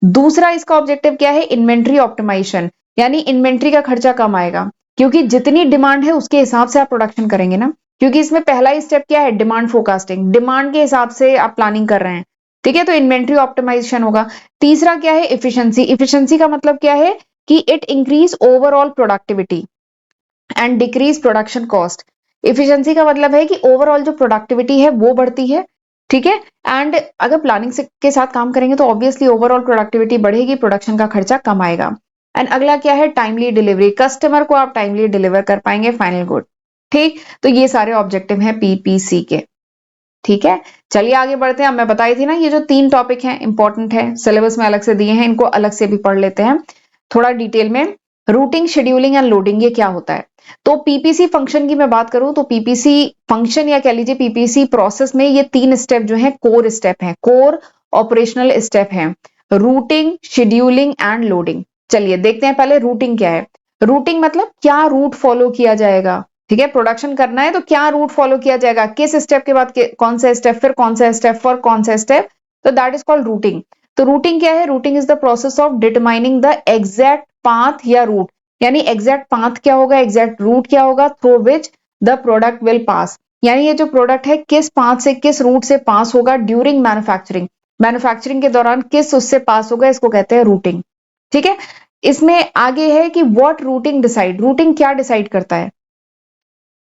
दूसरा इसका ऑब्जेक्टिव क्या है, इन्वेंट्री ऑप्टिमाइजेशन, यानी इन्वेंट्री का खर्चा कम आएगा, क्योंकि जितनी डिमांड है उसके हिसाब से आप प्रोडक्शन करेंगे ना। क्योंकि इसमें पहला ही स्टेप क्या है, डिमांड फोरकास्टिंग, डिमांड के हिसाब से आप प्लानिंग कर रहे हैं। ठीक है, तो इन्वेंट्री ऑप्टिमाइजेशन होगा। तीसरा क्या है, इफिशियंसी। इफिशियंसी का मतलब क्या है कि it increase overall productivity and decrease production cost. Efficiency का मतलब है कि ओवरऑल जो प्रोडक्टिविटी है वो बढ़ती है। ठीक है, एंड अगर प्लानिंग के साथ काम करेंगे तो ऑब्वियसली ओवरऑल प्रोडक्टिविटी बढ़ेगी, प्रोडक्शन का खर्चा कम आएगा। एंड अगला क्या है, टाइमली डिलीवरी, कस्टमर को आप टाइमली डिलीवर कर पाएंगे फाइनल गुड। ठीक, तो ये सारे ऑब्जेक्टिव हैं पीपीसी के। ठीक है, चलिए आगे बढ़ते हैं। अब मैं बताई थी ना, ये जो 3 टॉपिक हैं इंपॉर्टेंट है, सिलेबस में अलग से दिए हैं, इनको अलग से भी पढ़ लेते हैं थोड़ा डिटेल में। रूटिंग, शेड्यूलिंग एंड लोडिंग, ये क्या होता है। तो पीपीसी फंक्शन की मैं बात करूं तो पीपीसी फंक्शन या कह लीजिए पीपीसी प्रोसेस में ये 3 स्टेप जो है कोर स्टेप है, कोर ऑपरेशनल स्टेप है, रूटिंग, शेड्यूलिंग एंड लोडिंग। चलिए देखते हैं पहले रूटिंग क्या है। रूटिंग मतलब क्या रूट फॉलो किया जाएगा। ठीक है, प्रोडक्शन करना है तो क्या रूट फॉलो किया जाएगा, किस स्टेप के बाद कौन सा स्टेप, फिर कौन सा स्टेप, फॉर कौन सा स्टेप, तो दैट इज कॉल्ड रूटिंग। तो रूटिंग क्या है, routing is the process of determining the exact path या रूट, यानी एग्जैक्ट पाथ क्या होगा, एग्जैक्ट रूट क्या होगा, through which the product will pass, यानी ये जो प्रोडक्ट है किस पाथ से, किस रूट से पास होगा ड्यूरिंग मैन्युफैक्चरिंग, मैन्युफैक्चरिंग के दौरान किस उससे पास होगा, इसको कहते हैं रूटिंग। ठीक है, इसमें आगे है कि व्हाट रूटिंग डिसाइड, रूटिंग क्या डिसाइड करता है,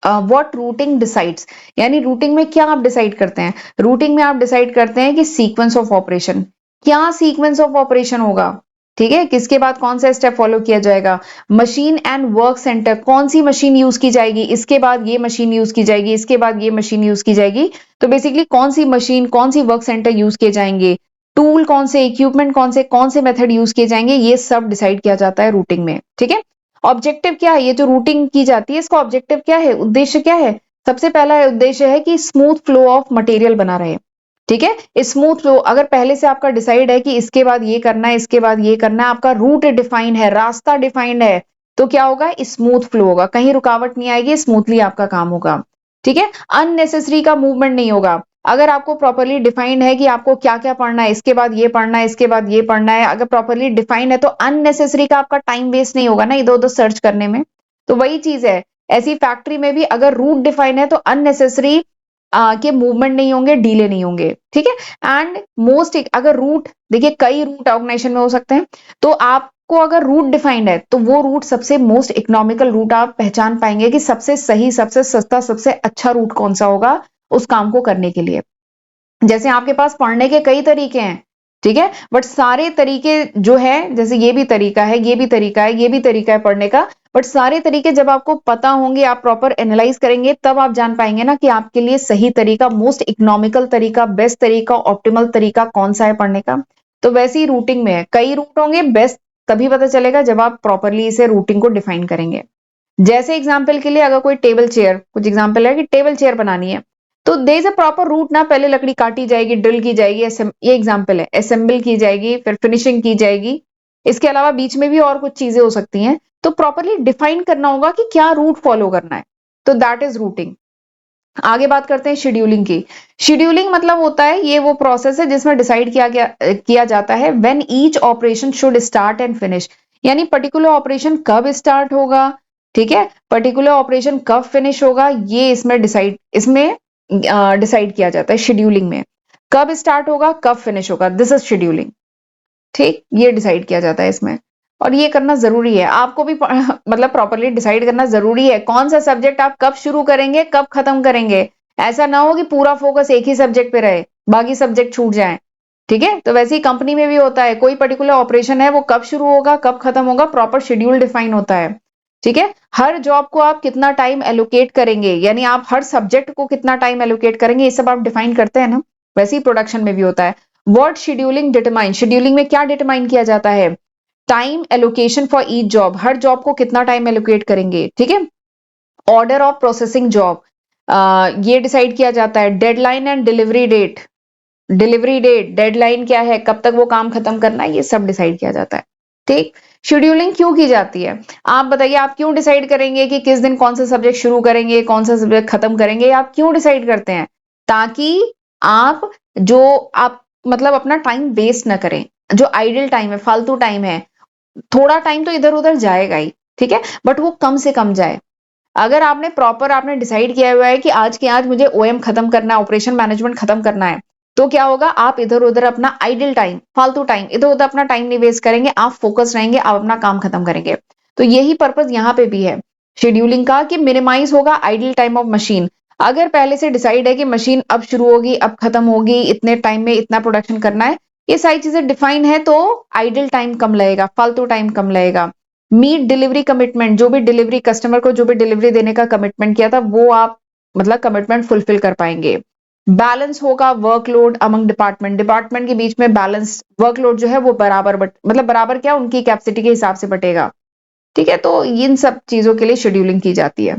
व्हाट रूटिंग डिसाइड्स, यानी रूटिंग में क्या आप डिसाइड करते हैं, रूटिंग में आप डिसाइड करते हैं कि सीक्वेंस ऑफ ऑपरेशन, क्या सीक्वेंस ऑफ ऑपरेशन होगा। ठीक है, किसके बाद कौन सा स्टेप फॉलो किया जाएगा, मशीन एंड वर्क सेंटर, कौन सी मशीन यूज की जाएगी, इसके बाद ये मशीन यूज की जाएगी, इसके बाद ये मशीन यूज की जाएगी। तो बेसिकली कौन सी मशीन, कौन सी वर्क सेंटर यूज किए जाएंगे, टूल कौन से, इक्विपमेंट कौन से मेथड यूज किए जाएंगे, ये सब डिसाइड किया जाता है रूटिंग में। ठीक है, ऑब्जेक्टिव क्या है, ये जो रूटिंग की जाती है इसका ऑब्जेक्टिव क्या है, उद्देश्य क्या है। सबसे पहला उद्देश्य है कि स्मूथ फ्लो ऑफ मटेरियल बना रहे। ठीक है, स्मूथ फ्लो, अगर पहले से आपका डिसाइड है कि इसके बाद ये करना है, इसके बाद ये करना है, आपका रूट डिफाइंड है, रास्ता डिफाइंड है, तो क्या होगा, स्मूथ फ्लो होगा, कहीं रुकावट नहीं आएगी, स्मूथली आपका काम होगा। ठीक है, अननेसेसरी का मूवमेंट नहीं होगा। अगर आपको प्रॉपरली डिफाइंड है कि आपको क्या क्या पढ़ना है, इसके बाद ये पढ़ना है, इसके बाद ये पढ़ना है, अगर प्रॉपरली डिफाइंड है तो अननेसेसरी का आपका टाइम वेस्ट नहीं होगा ना इधर उधर सर्च करने में। तो वही चीज है, ऐसी फैक्ट्री में भी अगर रूट डिफाइन है तो अननेसेसरी के मूवमेंट नहीं होंगे, डीले नहीं होंगे। ठीक है, एंड मोस्ट, अगर रूट देखिए कई रूट ऑर्गेनाइजेशन में हो सकते हैं, तो आपको अगर रूट डिफाइंड है तो वो रूट सबसे मोस्ट इकोनॉमिकल रूट आप पहचान पाएंगे कि सबसे सही, सबसे सस्ता, सबसे अच्छा रूट कौन सा होगा उस काम को करने के लिए। जैसे आपके पास पढ़ने के कई तरीके हैं, ठीक है, बट सारे तरीके जो है, जैसे ये भी तरीका है, ये भी तरीका है, ये भी तरीका है पढ़ने का, बट सारे तरीके जब आपको पता होंगे, आप प्रॉपर एनालाइज करेंगे, तब आप जान पाएंगे ना कि आपके लिए सही तरीका, मोस्ट इकोनॉमिकल तरीका, बेस्ट तरीका, ऑप्टिमल तरीका कौन सा है पढ़ने का। तो वैसे ही रूटिंग में है, कई रूट होंगे, बेस्ट तभी पता चलेगा जब आप प्रॉपरली इसे रूटिंग को डिफाइन करेंगे। जैसे एग्जाम्पल के लिए अगर कोई टेबल चेयर, कुछ एग्जाम्पल है कि टेबल चेयर बनानी है, तो there is a proper route ना, पहले लकड़ी काटी जाएगी, ड्रिल की जाएगी, ये एग्जाम्पल है, असेंबल की जाएगी, फिर फिनिशिंग की जाएगी। इसके अलावा बीच में भी और कुछ चीजें हो सकती हैं, तो प्रॉपरली डिफाइन करना होगा कि क्या रूट फॉलो करना है, तो दैट इज रूटिंग। आगे बात करते हैं शेड्यूलिंग की। शेड्यूलिंग मतलब होता है ये वो प्रोसेस है जिसमें डिसाइड किया जाता है when each operation should start and finish, यानी पर्टिकुलर ऑपरेशन कब स्टार्ट होगा, ठीक है, पर्टिकुलर ऑपरेशन कब फिनिश होगा, ये इसमें डिसाइड किया जाता है शेड्यूलिंग में। कब स्टार्ट होगा, कब फिनिश होगा, दिस इज शेड्यूलिंग। ठीक, ये डिसाइड किया जाता है इसमें, और ये करना जरूरी है आपको भी मतलब प्रॉपरली डिसाइड करना जरूरी है कौन सा सब्जेक्ट आप कब शुरू करेंगे, कब खत्म करेंगे। ऐसा ना हो कि पूरा फोकस एक ही सब्जेक्ट पे रहे, बाकी सब्जेक्ट छूट जाए। ठीक है, तो वैसे ही कंपनी में भी होता है, कोई पर्टिकुलर ऑपरेशन है वो कब शुरू होगा, कब खत्म होगा, प्रॉपर शेड्यूल डिफाइन होता है। ठीक है, हर जॉब को आप कितना टाइम एलोकेट करेंगे, यानी आप हर सब्जेक्ट को कितना टाइम एलोकेट करेंगे, ये सब आप डिफाइन करते हैं ना, वैसे ही प्रोडक्शन में भी होता है। व्हाट शेड्यूलिंग डिटरमाइन, शेड्यूलिंग में क्या डिटरमाइन किया जाता है, time allocation for each job, हर जॉब को कितना टाइम एलोकेट करेंगे। ठीक है, ऑर्डर ऑफ प्रोसेसिंग जॉब, ये डिसाइड किया जाता है। Deadline and delivery date, delivery date, deadline क्या है, कब तक वो काम खत्म करना है, ये सब डिसाइड किया जाता है। ठीक, शेड्यूलिंग क्यों की जाती है, आप बताइए, आप क्यों डिसाइड करेंगे कि किस दिन कौन सा सब्जेक्ट शुरू करेंगे, कौन सा सब्जेक्ट खत्म करेंगे, आप क्यों डिसाइड करते हैं, ताकि आप जो आप मतलब अपना टाइम वेस्ट ना करें, जो आइडल टाइम है, फालतू टाइम है, थोड़ा टाइम तो इधर उधर जाएगा ही, ठीक है, बट वो कम से कम जाए। अगर आपने डिसाइड किया हुआ है कि आज के आज मुझे ओएम खत्म करना है, ऑपरेशन मैनेजमेंट खत्म करना है, तो क्या होगा, आप इधर उधर अपना आइडल टाइम, फालतू टाइम, इधर उधर अपना टाइम नहीं वेस्ट करेंगे, आप फोकस रहेंगे, आप अपना काम खत्म करेंगे। तो यही पर्पज यहाँ पे भी है शेड्यूलिंग का, कि मिनिमाइज होगा आइडल टाइम ऑफ मशीन। अगर पहले से डिसाइड है कि मशीन अब शुरू होगी, अब खत्म होगी, इतने टाइम में इतना प्रोडक्शन करना है, ये सारी चीजें डिफाइन है, तो आइडल टाइम कम लगेगा, फालतू टाइम कम लगेगा। मीट डिलीवरी कमिटमेंट, जो भी डिलीवरी कस्टमर को जो भी डिलीवरी देने का कमिटमेंट किया था, वो आप मतलब कमिटमेंट फुलफिल कर पाएंगे। बैलेंस होगा वर्कलोड अमंग डिपार्टमेंट, डिपार्टमेंट के बीच में बैलेंस, वर्कलोड जो है वो बराबर मतलब बराबर क्या, उनकी कैपेसिटी के हिसाब से बटेगा। ठीक है, तो इन सब चीजों के लिए शेड्यूलिंग की जाती है।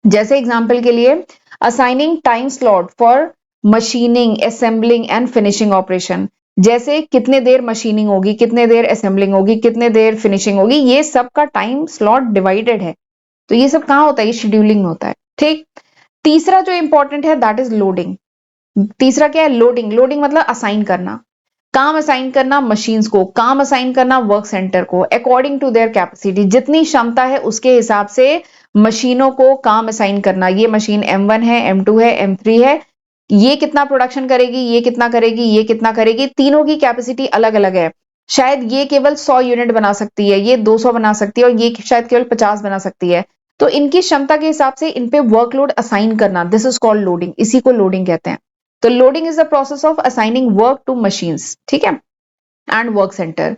जैसे एग्जांपल के लिए, assigning time slot for machining, assembling and finishing operation, जैसे कितने देर मशीनिंग होगी, कितने देर असेंबलिंग होगी, कितने देर फिनिशिंग होगी, ये सब का टाइम स्लॉट डिवाइडेड है। तो ये सब कहाँ होता है, ये शेड्यूलिंग में होता है। ठीक, तीसरा जो इंपॉर्टेंट है दैट इज लोडिंग। तीसरा क्या है, लोडिंग। लोडिंग मतलब असाइन करना, काम असाइन करना मशीन्स को, काम असाइन करना वर्क सेंटर को, अकॉर्डिंग टू देयर कैपेसिटी, जितनी क्षमता है उसके हिसाब से मशीनों को काम असाइन करना। ये मशीन M1 है, M2 है, M3 है, ये कितना प्रोडक्शन करेगी, ये कितना करेगी, ये कितना करेगी, तीनों की कैपेसिटी अलग अलग है। शायद ये केवल 100 यूनिट बना सकती है, ये 200 बना सकती है, और ये शायद केवल 50 बना सकती है। तो इनकी क्षमता के हिसाब से इन पे वर्कलोड असाइन करना, दिस इज कॉल्ड लोडिंग, इसी को लोडिंग कहते हैं। तो loading is the process of assigning work to machines, ठीक है, एंड वर्क सेंटर।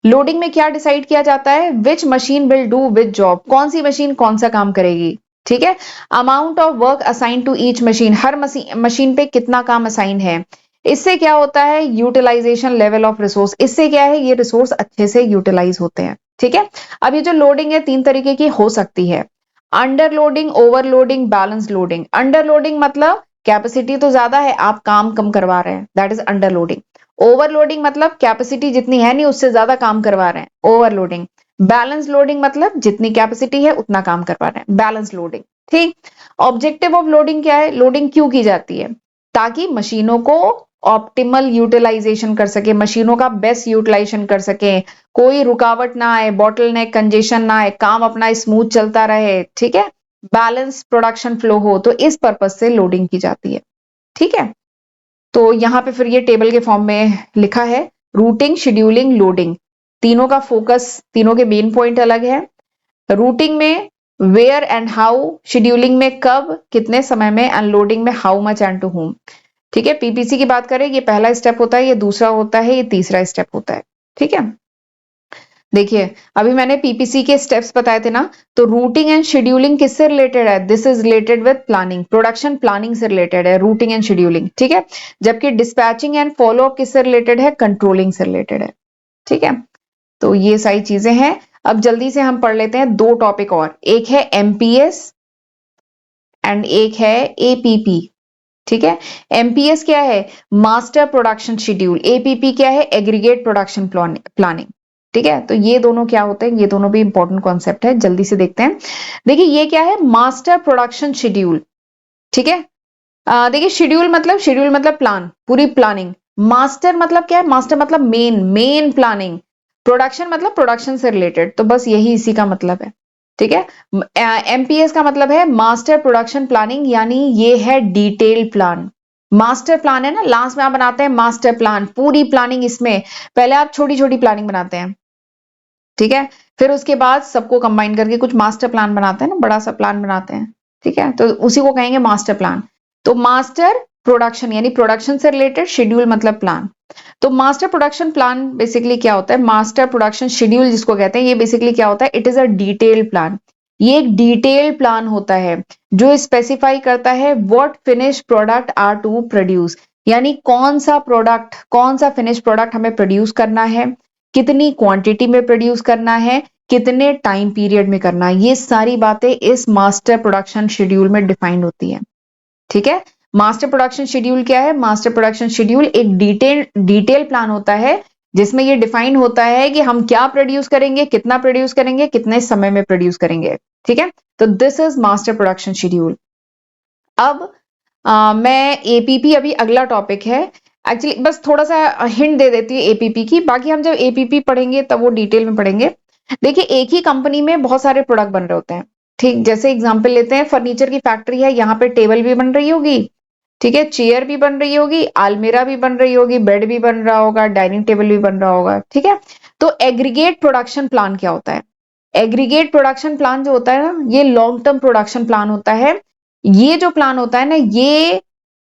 लोडिंग में क्या डिसाइड किया जाता है, which machine will do which job, कौन सी मशीन कौन सा काम करेगी। ठीक है, amount of work assign to each machine, हर मशीन पे कितना काम असाइन है। इससे क्या होता है, यूटिलाइजेशन लेवल ऑफ रिसोर्स, इससे क्या है, ये रिसोर्स अच्छे से यूटिलाइज होते हैं। ठीक है, अब ये जो लोडिंग है तीन तरीके की हो सकती है, under loading, overloading, balance loading. Under loading मतलब कैपेसिटी तो ज्यादा है, आप काम कम करवा रहे हैं, that is under loading. Overloading मतलब कैपेसिटी जितनी है नहीं उससे ज्यादा काम करवा रहे हैं, ओवरलोडिंग। बैलेंस लोडिंग मतलब जितनी कैपेसिटी है उतना काम करवा रहे हैं, बैलेंस लोडिंग। ठीक, ऑब्जेक्टिव ऑफ लोडिंग क्या है, लोडिंग क्यों की जाती है, ताकि मशीनों को ऑप्टिमल यूटिलाइजेशन कर सके, मशीनों का बेस्ट यूटिलाइजेशन कर सके, कोई रुकावट ना आए, बॉटल नेक कंजेशन ना आए, काम अपना स्मूथ चलता रहे। ठीक है, बैलेंस प्रोडक्शन फ्लो हो, तो इस पर्पज से लोडिंग की जाती है। ठीक है, तो यहां पे फिर ये टेबल के फॉर्म में लिखा है, रूटिंग, शेड्यूलिंग, लोडिंग, तीनों का फोकस, तीनों के मेन पॉइंट अलग है। रूटिंग में वेयर एंड हाउ, शेड्यूलिंग में कब कितने समय में, एंड लोडिंग में how much and to whom। ठीक है, पीपीसी की बात करें, ये पहला स्टेप होता है, ये दूसरा होता है, ये तीसरा स्टेप होता है। ठीक है, देखिए अभी मैंने पीपीसी के स्टेप्स बताए थे ना, तो रूटिंग एंड शेड्यूलिंग किससे रिलेटेड है, this is related with planning, production planning से रिलेटेड है रूटिंग एंड शेड्यूलिंग। ठीक है, जबकि डिस्पैचिंग एंड फॉलो अप किससे रिलेटेड है, कंट्रोलिंग से रिलेटेड है। ठीक है, तो ये सारी चीजें हैं। अब जल्दी से हम पढ़ लेते हैं 2 टॉपिक और, एक है एमपीएस एंड एक है एपीपी। ठीक है, एमपीएस क्या है, मास्टर प्रोडक्शन शेड्यूल, एपीपी क्या है, एग्रीगेट प्रोडक्शन प्लानिंग। ठीक है, तो ये दोनों क्या होते हैं, ये दोनों भी इंपॉर्टेंट कॉन्सेप्ट है, जल्दी से देखते हैं। देखिए ये क्या है, मास्टर प्रोडक्शन शेड्यूल। ठीक है, देखिए शेड्यूल मतलब प्लान, पूरी प्लानिंग। मास्टर मतलब क्या है, मास्टर मतलब मेन प्लानिंग। प्रोडक्शन मतलब प्रोडक्शन से रिलेटेड, तो बस यही इसी का मतलब है। ठीक है, एमपीएस का मतलब है मास्टर प्रोडक्शन प्लानिंग, यानी ये है डिटेल प्लान। मास्टर प्लान है ना, लास्ट में आप बनाते हैं मास्टर प्लान, पूरी प्लानिंग इसमें, पहले आप छोटी छोटी प्लानिंग बनाते हैं। ठीक है, फिर उसके बाद सबको कंबाइन करके कुछ मास्टर प्लान बनाते हैं ना, बड़ा सा प्लान बनाते हैं। ठीक है, तो उसी को कहेंगे मास्टर प्लान। तो मास्टर प्रोडक्शन यानी प्रोडक्शन से रिलेटेड, शेड्यूल मतलब प्लान। तो मास्टर प्रोडक्शन प्लान बेसिकली क्या होता है, मास्टर प्रोडक्शन शेड्यूल जिसको कहते हैं, ये बेसिकली क्या होता है, it is a detail plan. ये एक डिटेल प्लान होता है जो स्पेसिफाई करता है what finish product are to produce, यानी कौन सा प्रोडक्ट, कौन सा फिनिश प्रोडक्ट हमें प्रोड्यूस करना है, कितनी क्वांटिटी में प्रोड्यूस करना है, कितने टाइम पीरियड में करना है, ये सारी बातें इस मास्टर प्रोडक्शन शेड्यूल में डिफाइंड होती हैं। ठीक है, मास्टर प्रोडक्शन शेड्यूल क्या है, मास्टर प्रोडक्शन शेड्यूल एक डिटेल प्लान होता है जिसमें ये डिफाइन होता है कि हम क्या प्रोड्यूस करेंगे, कितना प्रोड्यूस करेंगे, कितने समय में प्रोड्यूस करेंगे। ठीक है, तो this is master production schedule. अब मैं एपीपी, अभी अगला टॉपिक है। एक्चुअली बस थोड़ा सा हिंट दे देती है एपीपी की, बाकी हम जब एपीपी पढ़ेंगे तब वो डिटेल में पढ़ेंगे। देखिए एक ही कंपनी में बहुत सारे प्रोडक्ट बन रहे होते हैं। ठीक, जैसे एग्जांपल लेते हैं, फर्नीचर की फैक्ट्री है, यहाँ पे टेबल भी बन रही होगी, ठीक है, चेयर भी बन रही होगी, आलमीरा भी बन रही होगी, बेड भी बन रहा होगा, डाइनिंग टेबल भी बन रहा होगा। ठीक है, तो एग्रीगेट प्रोडक्शन प्लान क्या होता है, एग्रीगेट प्रोडक्शन प्लान जो होता है ना, ये लॉन्ग टर्म प्रोडक्शन प्लान होता है। ये जो प्लान होता है ना, ये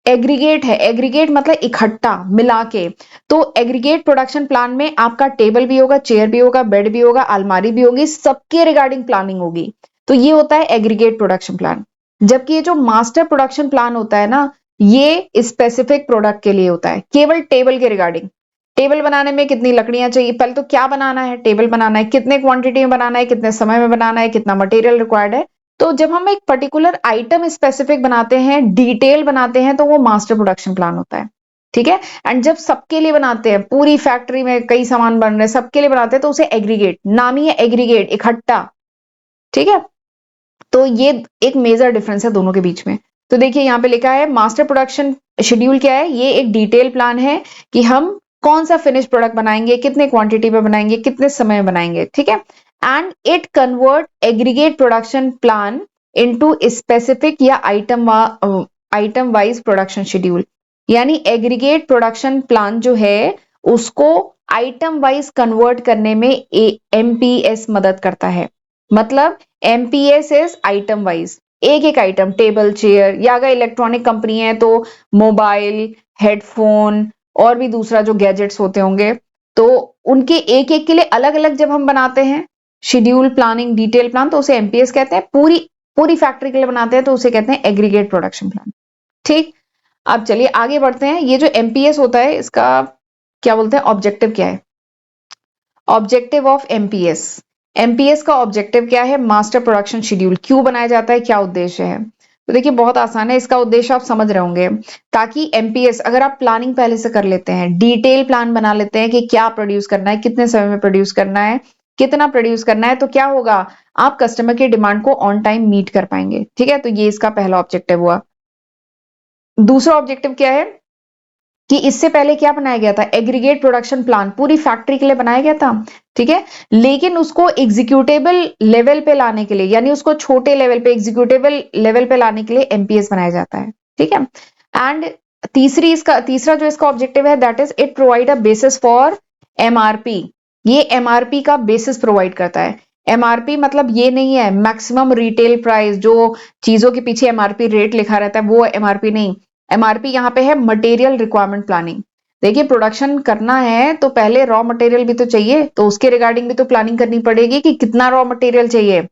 एग्रीगेट है, एग्रीगेट मतलब इकट्ठा मिला के। तो एग्रीगेट प्रोडक्शन प्लान में आपका टेबल भी होगा, चेयर भी होगा, बेड भी होगा, अलमारी भी होगी, सबके रिगार्डिंग प्लानिंग होगी। तो ये होता है एग्रीगेट प्रोडक्शन प्लान। जबकि ये जो मास्टर प्रोडक्शन प्लान होता है ना, ये स्पेसिफिक प्रोडक्ट के लिए होता है, केवल टेबल के रिगार्डिंग। टेबल बनाने में कितनी लकड़ियां चाहिए, पहले तो क्या बनाना है, टेबल बनाना है, कितने क्वांटिटी में बनाना है, कितने समय में बनाना है, कितना मटेरियल रिक्वायर्ड है। तो जब हम एक पर्टिकुलर आइटम स्पेसिफिक बनाते हैं, डिटेल बनाते हैं, तो वो मास्टर प्रोडक्शन प्लान होता है। ठीक है, एंड जब सबके लिए बनाते हैं, पूरी फैक्ट्री में कई सामान बन रहे हैं, सबके लिए बनाते हैं, तो उसे एग्रीगेट, नाम ही है एग्रीगेट, इकट्ठा। ठीक है, तो ये एक मेजर डिफरेंस है दोनों के बीच में। तो देखिए यहाँ पे लिखा है मास्टर प्रोडक्शन शेड्यूल क्या है, ये एक डिटेल प्लान है कि हम कौन सा फिनिश प्रोडक्ट बनाएंगे, कितने क्वांटिटी में बनाएंगे, कितने समय में बनाएंगे। ठीक है, and it convert aggregate production plan into specific या आइटम वाइज प्रोडक्शन शेड्यूल, यानी एग्रीगेट प्रोडक्शन प्लान जो है उसको आइटम वाइज कन्वर्ट करने में एमपीएस मदद करता है। मतलब एमपीएस इज आइटम वाइज, एक एक आइटम, टेबल चेयर, या अगर इलेक्ट्रॉनिक कंपनी है तो मोबाइल, हेडफोन, और भी दूसरा जो गैजेट्स होते होंगे, तो उनके एक एक के लिए अलग अलग जब हम बनाते हैं शेड्यूल प्लानिंग डिटेल प्लान, तो उसे एमपीएस कहते हैं। पूरी पूरी फैक्ट्री के लिए बनाते हैं तो उसे कहते हैं एग्रीगेट प्रोडक्शन प्लान। ठीक, अब चलिए आगे बढ़ते हैं। ये जो एमपीएस होता है, इसका क्या बोलते हैं, ऑब्जेक्टिव क्या है, ऑब्जेक्टिव ऑफ एमपीएस। एमपीएस का ऑब्जेक्टिव क्या है, मास्टर प्रोडक्शन शेड्यूल क्यों बनाया जाता है, क्या उद्देश्य है। तो देखिए बहुत आसान है, इसका उद्देश्य आप समझ रहे होंगे, ताकि एमपीएस, अगर आप प्लानिंग पहले से कर लेते हैं, डिटेल प्लान बना लेते हैं कि क्या प्रोड्यूस करना है, कितने समय में प्रोड्यूस करना है, कितना प्रोड्यूस करना है, तो क्या होगा, आप कस्टमर की डिमांड को ऑन टाइम मीट कर पाएंगे। ठीक है, तो ये इसका पहला ऑब्जेक्टिव हुआ। दूसरा ऑब्जेक्टिव क्या है कि इससे पहले क्या बनाया गया था, एग्रीगेट प्रोडक्शन प्लान पूरी फैक्ट्री के लिए बनाया गया था। ठीक है, लेकिन उसको एग्जीक्यूटेबल लेवल पे लाने के लिए, यानी उसको छोटे लेवल पे, एग्जीक्यूटेबल लेवल पे लाने के लिए एमपीएस बनाया जाता है। ठीक है, एंड तीसरा जो इसका ऑब्जेक्टिव है, that is it provide a basis for MRP. ये एमआरपी का बेसिस प्रोवाइड करता है। एमआरपी मतलब ये नहीं है मैक्सिमम रिटेल प्राइस, जो चीजों के पीछे एमआरपी रेट लिखा रहता है, वो एमआरपी नहीं। एमआरपी यहाँ पे है मटेरियल रिक्वायरमेंट प्लानिंग। देखिए प्रोडक्शन करना है तो पहले रॉ मटेरियल भी तो चाहिए, तो उसके रिगार्डिंग भी तो प्लानिंग करनी पड़ेगी कि कितना रॉ मटेरियल चाहिए।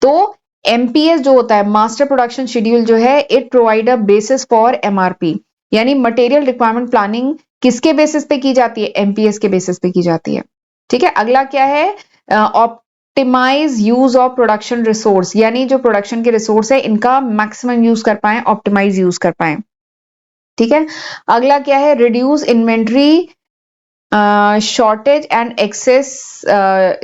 तो एमपीएस जो होता है, मास्टर प्रोडक्शन शेड्यूल जो है, it provide a basis for MRP, यानी मटेरियल रिक्वायरमेंट प्लानिंग किसके बेसिस पे की जाती है, एमपीएस के बेसिस पे की जाती है। ठीक है, अगला क्या है, optimize use of production resource, यानी जो प्रोडक्शन के रिसोर्स है इनका मैक्सिमम यूज कर पाए, ऑप्टिमाइज यूज कर पाए। ठीक है, अगला क्या है, reduce inventory shortage and excess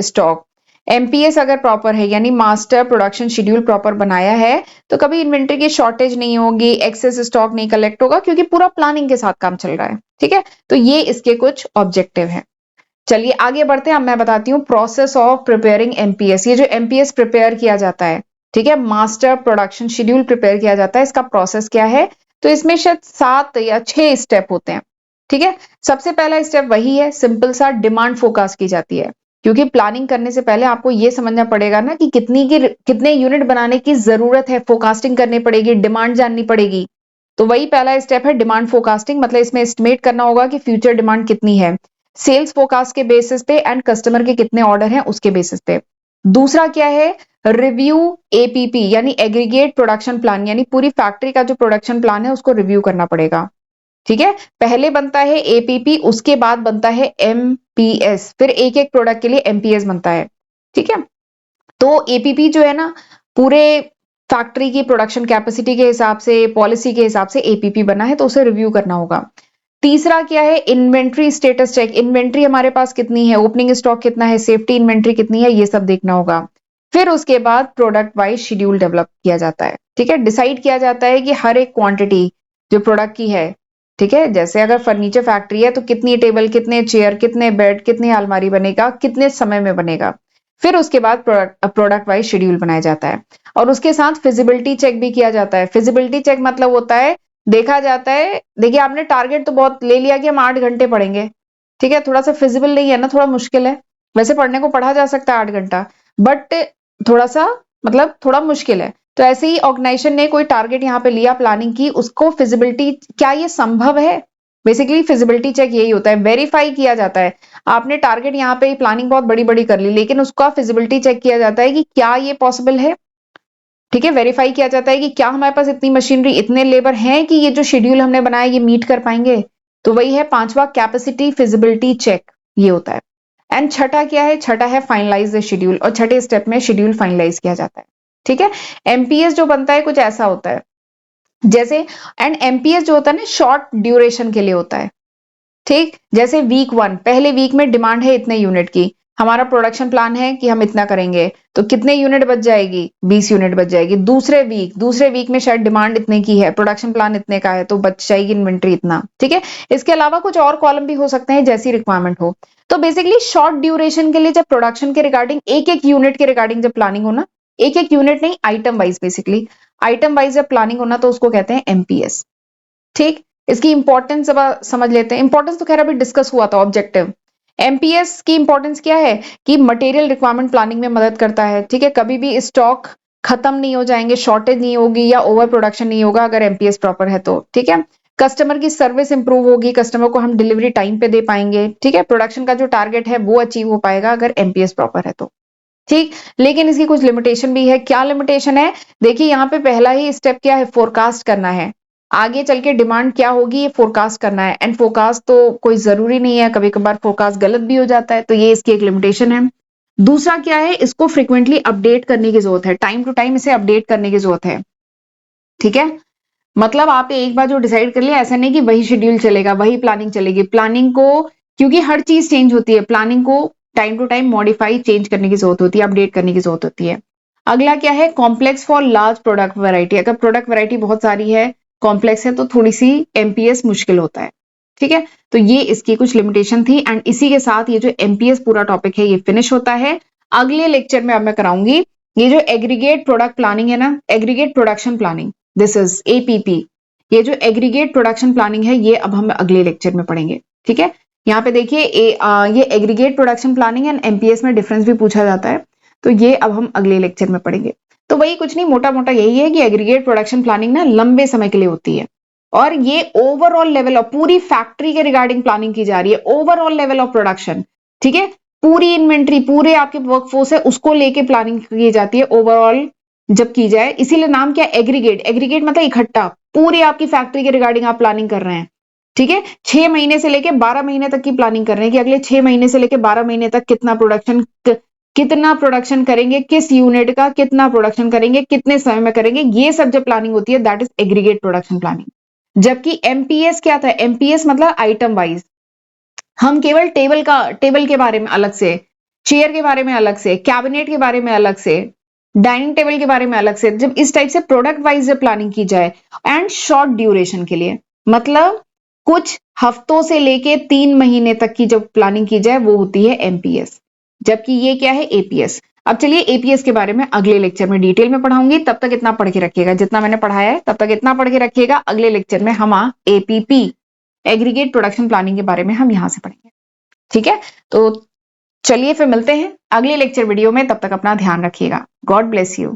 stock. MPS अगर प्रॉपर है, यानी मास्टर प्रोडक्शन शेड्यूल प्रॉपर बनाया है, तो कभी इन्वेंट्री की शॉर्टेज नहीं होगी, एक्सेस स्टॉक नहीं कलेक्ट होगा, क्योंकि पूरा प्लानिंग के साथ काम चल रहा है। ठीक है, तो ये इसके कुछ ऑब्जेक्टिव हैं। चलिए आगे बढ़ते हैं, अब मैं बताती हूँ प्रोसेस ऑफ प्रिपेयरिंग एमपीएस। ये जो एमपीएस प्रिपेयर किया जाता है, ठीक है, मास्टर प्रोडक्शन शेड्यूल प्रिपेयर किया जाता है, इसका प्रोसेस क्या है? तो इसमें शायद 7 या 6 स्टेप होते हैं। ठीक है, सबसे पहला स्टेप वही है, सिंपल सा डिमांड फोरकास्ट की जाती है, क्योंकि प्लानिंग करने से पहले आपको ये समझना पड़ेगा ना कि कितने यूनिट बनाने की जरूरत है, फोरकास्टिंग करनी पड़ेगी, डिमांड जाननी पड़ेगी। तो वही पहला स्टेप है डिमांड फोरकास्टिंग, मतलब इसमें एस्टिमेट करना होगा कि फ्यूचर डिमांड कितनी है, सेल्स फोरकास्ट के बेसिस पे एंड कस्टमर के कितने ऑर्डर हैं उसके बेसिस पे। दूसरा क्या है, रिव्यू एपीपी, यानी एग्रीगेट प्रोडक्शन प्लान, यानी पूरी फैक्ट्री का जो प्रोडक्शन प्लान है उसको रिव्यू करना पड़ेगा। ठीक है, पहले बनता है एपीपी, उसके बाद बनता है एमपीएस, फिर एक एक प्रोडक्ट के लिए एमपीएस बनता है। ठीक है, तो एपीपी जो है ना, पूरे फैक्ट्री की प्रोडक्शन कैपेसिटी के हिसाब से, पॉलिसी के हिसाब से एपीपी बना है, तो उसे रिव्यू करना होगा। तीसरा क्या है, इन्वेंट्री स्टेटस चेक, इन्वेंट्री हमारे पास कितनी है, ओपनिंग स्टॉक कितना है, सेफ्टी इन्वेंट्री कितनी है, ये सब देखना होगा। फिर उसके बाद प्रोडक्ट वाइज शेड्यूल डेवलप किया जाता है। ठीक है, डिसाइड किया जाता है कि हर एक क्वांटिटी जो प्रोडक्ट की है, ठीक है, जैसे अगर फर्नीचर फैक्ट्री है तो कितनी टेबल, कितने चेयर, कितने बेड, कितनी अलमारी बनेगा, कितने समय में बनेगा। फिर उसके बाद प्रोडक्ट वाइज शेड्यूल बनाया जाता है, और उसके साथ फिजिबिलिटी चेक भी किया जाता है। फिजिबिलिटी चेक मतलब होता है, देखा जाता है, देखिए आपने टारगेट तो बहुत ले लिया कि हम 8 घंटे पढ़ेंगे, ठीक है, थोड़ा सा फिजिबल नहीं है ना, थोड़ा मुश्किल है। वैसे पढ़ने को पढ़ा जा सकता है 8 घंटा, बट थोड़ा सा मतलब थोड़ा मुश्किल है। तो ऐसे ही ऑर्गेनाइजेशन ने कोई टारगेट यहाँ पे लिया, प्लानिंग की, उसको फिजिबिलिटी, क्या ये संभव है, बेसिकली फिजिबिलिटी चेक यही होता है, वेरीफाई किया जाता है। आपने टारगेट यहाँ पे प्लानिंग बहुत बड़ी बड़ी कर ली, लेकिन उसका फिजिबिलिटी चेक किया जाता है कि क्या ये पॉसिबल है। ठीक है, वेरीफाई किया जाता है कि क्या हमारे पास इतनी मशीनरी, इतने लेबर हैं कि ये जो शेड्यूल हमने बनाया ये मीट कर पाएंगे। तो वही है पांचवा, कैपेसिटी फिजिबिलिटी चेक, ये होता है। एंड छठा क्या है, छठा है फाइनलाइज द शेड्यूल, और छठे स्टेप में शेड्यूल फाइनलाइज किया जाता है। ठीक है, एमपीएस जो बनता है कुछ ऐसा होता है जैसे, एंड एमपीएस जो होता है ना, शॉर्ट ड्यूरेशन के लिए होता है। ठीक, जैसे वीक 1, पहले वीक में डिमांड है इतने यूनिट की, हमारा प्रोडक्शन प्लान है कि हम इतना करेंगे, तो कितने यूनिट बच जाएगी, 20 यूनिट बच जाएगी। दूसरे वीक में शायद डिमांड इतने की है, प्रोडक्शन प्लान इतने का है, तो बच जाएगी इन्वेंट्री इतना। ठीक है, इसके अलावा कुछ और कॉलम भी हो सकते हैं जैसी रिक्वायरमेंट हो। तो बेसिकली शॉर्ट ड्यूरेशन के लिए जब प्रोडक्शन के रिगार्डिंग, एक एक यूनिट के रिगार्डिंग जब प्लानिंग हो ना, एक एक यूनिट नहीं, item wise, basically item wise जब प्लानिंग होना, तो उसको कहते हैं एमपीएस। ठीक, इसकी इंपॉर्टेंस अब समझ लेते हैं। इंपॉर्टेंस तो खैर अभी डिस्कस हुआ था, ऑब्जेक्टिव। एमपीएस की इंपॉर्टेंस क्या है कि मटेरियल रिक्वायरमेंट प्लानिंग में मदद करता है। ठीक है, कभी भी स्टॉक खत्म नहीं हो जाएंगे, शॉर्टेज नहीं होगी या ओवर प्रोडक्शन नहीं होगा अगर एमपीएस प्रॉपर है तो। ठीक है, कस्टमर की सर्विस इंप्रूव होगी, कस्टमर को हम डिलीवरी टाइम पे दे पाएंगे। ठीक है, प्रोडक्शन का जो टारगेट है वो अचीव हो पाएगा अगर एमपीएस प्रॉपर है तो। ठीक, लेकिन इसकी कुछ लिमिटेशन भी है। क्या लिमिटेशन है? देखिए यहाँ पे पहला ही स्टेप क्या है, फोरकास्ट करना है। आगे चल के डिमांड क्या होगी ये फोरकास्ट करना है, एंड फोरकास्ट तो कोई जरूरी नहीं है, कभी कभार फोरकास्ट गलत भी हो जाता है, तो ये इसकी एक लिमिटेशन है। दूसरा क्या है, इसको फ्रिक्वेंटली अपडेट करने की जरूरत है, टाइम टू टाइम इसे अपडेट करने की जरूरत है। ठीक है, मतलब आपने एक बार जो डिसाइड कर लिया, ऐसा नहीं कि वही शेड्यूल चलेगा, वही प्लानिंग चलेगी। प्लानिंग को, क्योंकि हर चीज चेंज होती है, प्लानिंग को time to time modify, change करने की जरूरत होती है, अपडेट करने की जरूरत होती है। अगला क्या है, complex for large product variety, अगर प्रोडक्ट वैरायटी बहुत सारी है, कॉम्प्लेक्स है, तो थोड़ी सी एमपीएस मुश्किल होता है। ठीक है, तो ये इसकी कुछ लिमिटेशन थी, एंड इसी के साथ ये जो एमपीएस पूरा टॉपिक है ये फिनिश होता है। अगले लेक्चर में अब मैं कराऊंगी ये जो एग्रीगेट प्रोडक्ट प्लानिंग है ना, aggregate production planning, this is APP. ये जो एग्रीगेट प्रोडक्शन प्लानिंग है ये अब हम अगले लेक्चर में पढ़ेंगे। ठीक है, यहाँ पे देखिए ये aggregate production planning and MPS में डिफरेंस भी पूछा जाता है, तो ये अब हम अगले लेक्चर में पढ़ेंगे। तो वही कुछ नहीं, मोटा मोटा यही है कि एग्रीगेट प्रोडक्शन प्लानिंग ना लंबे समय के लिए होती है, और ये ओवरऑल लेवल ऑफ पूरी फैक्ट्री के रिगार्डिंग प्लानिंग की जा रही है, ओवरऑल लेवल ऑफ प्रोडक्शन। ठीक है, पूरी इन्वेंट्री, पूरे आपके वर्कफोर्स है उसको लेके प्लानिंग की जाती है ओवरऑल जब की जाए, इसीलिए नाम क्या, एग्रीगेट। एग्रीगेट मतलब इकट्ठा, पूरी आपकी फैक्ट्री के रिगार्डिंग आप प्लानिंग कर रहे हैं। ठीक है, 6 महीने से लेके 12 महीने तक की प्लानिंग कर रहे हैं कि अगले 6 महीने से लेके 12 महीने तक कितना प्रोडक्शन कितना प्रोडक्शन करेंगे, किस यूनिट का कितना प्रोडक्शन करेंगे, कितने समय में करेंगे, ये सब जब प्लानिंग होती है that is aggregate production planning. जबकि एमपीएस क्या था, एमपीएस मतलब आइटम वाइज, हम केवल टेबल के बारे में अलग से, चेयर के बारे में अलग से, कैबिनेट के बारे में अलग से, डाइनिंग टेबल के बारे में अलग से, जब इस टाइप से प्रोडक्ट वाइज जब प्लानिंग की जाए एंड शॉर्ट ड्यूरेशन के लिए, मतलब कुछ हफ्तों से लेके 3 महीने तक की जब प्लानिंग की जाए वो होती है एमपीएस। जबकि ये क्या है, एपीएस। अब चलिए एपीएस के बारे में अगले लेक्चर में डिटेल में पढ़ाऊंगी, तब तक इतना पढ़ के रखिएगा, जितना मैंने पढ़ाया है तब तक इतना पढ़ के रखिएगा। अगले लेक्चर में हम एपीपी एग्रीगेट प्रोडक्शन प्लानिंग के बारे में हम यहां से पढ़ेंगे। ठीक है, तो चलिए फिर मिलते हैं अगले लेक्चर वीडियो में, तब तक अपना ध्यान रखिएगा। God bless you.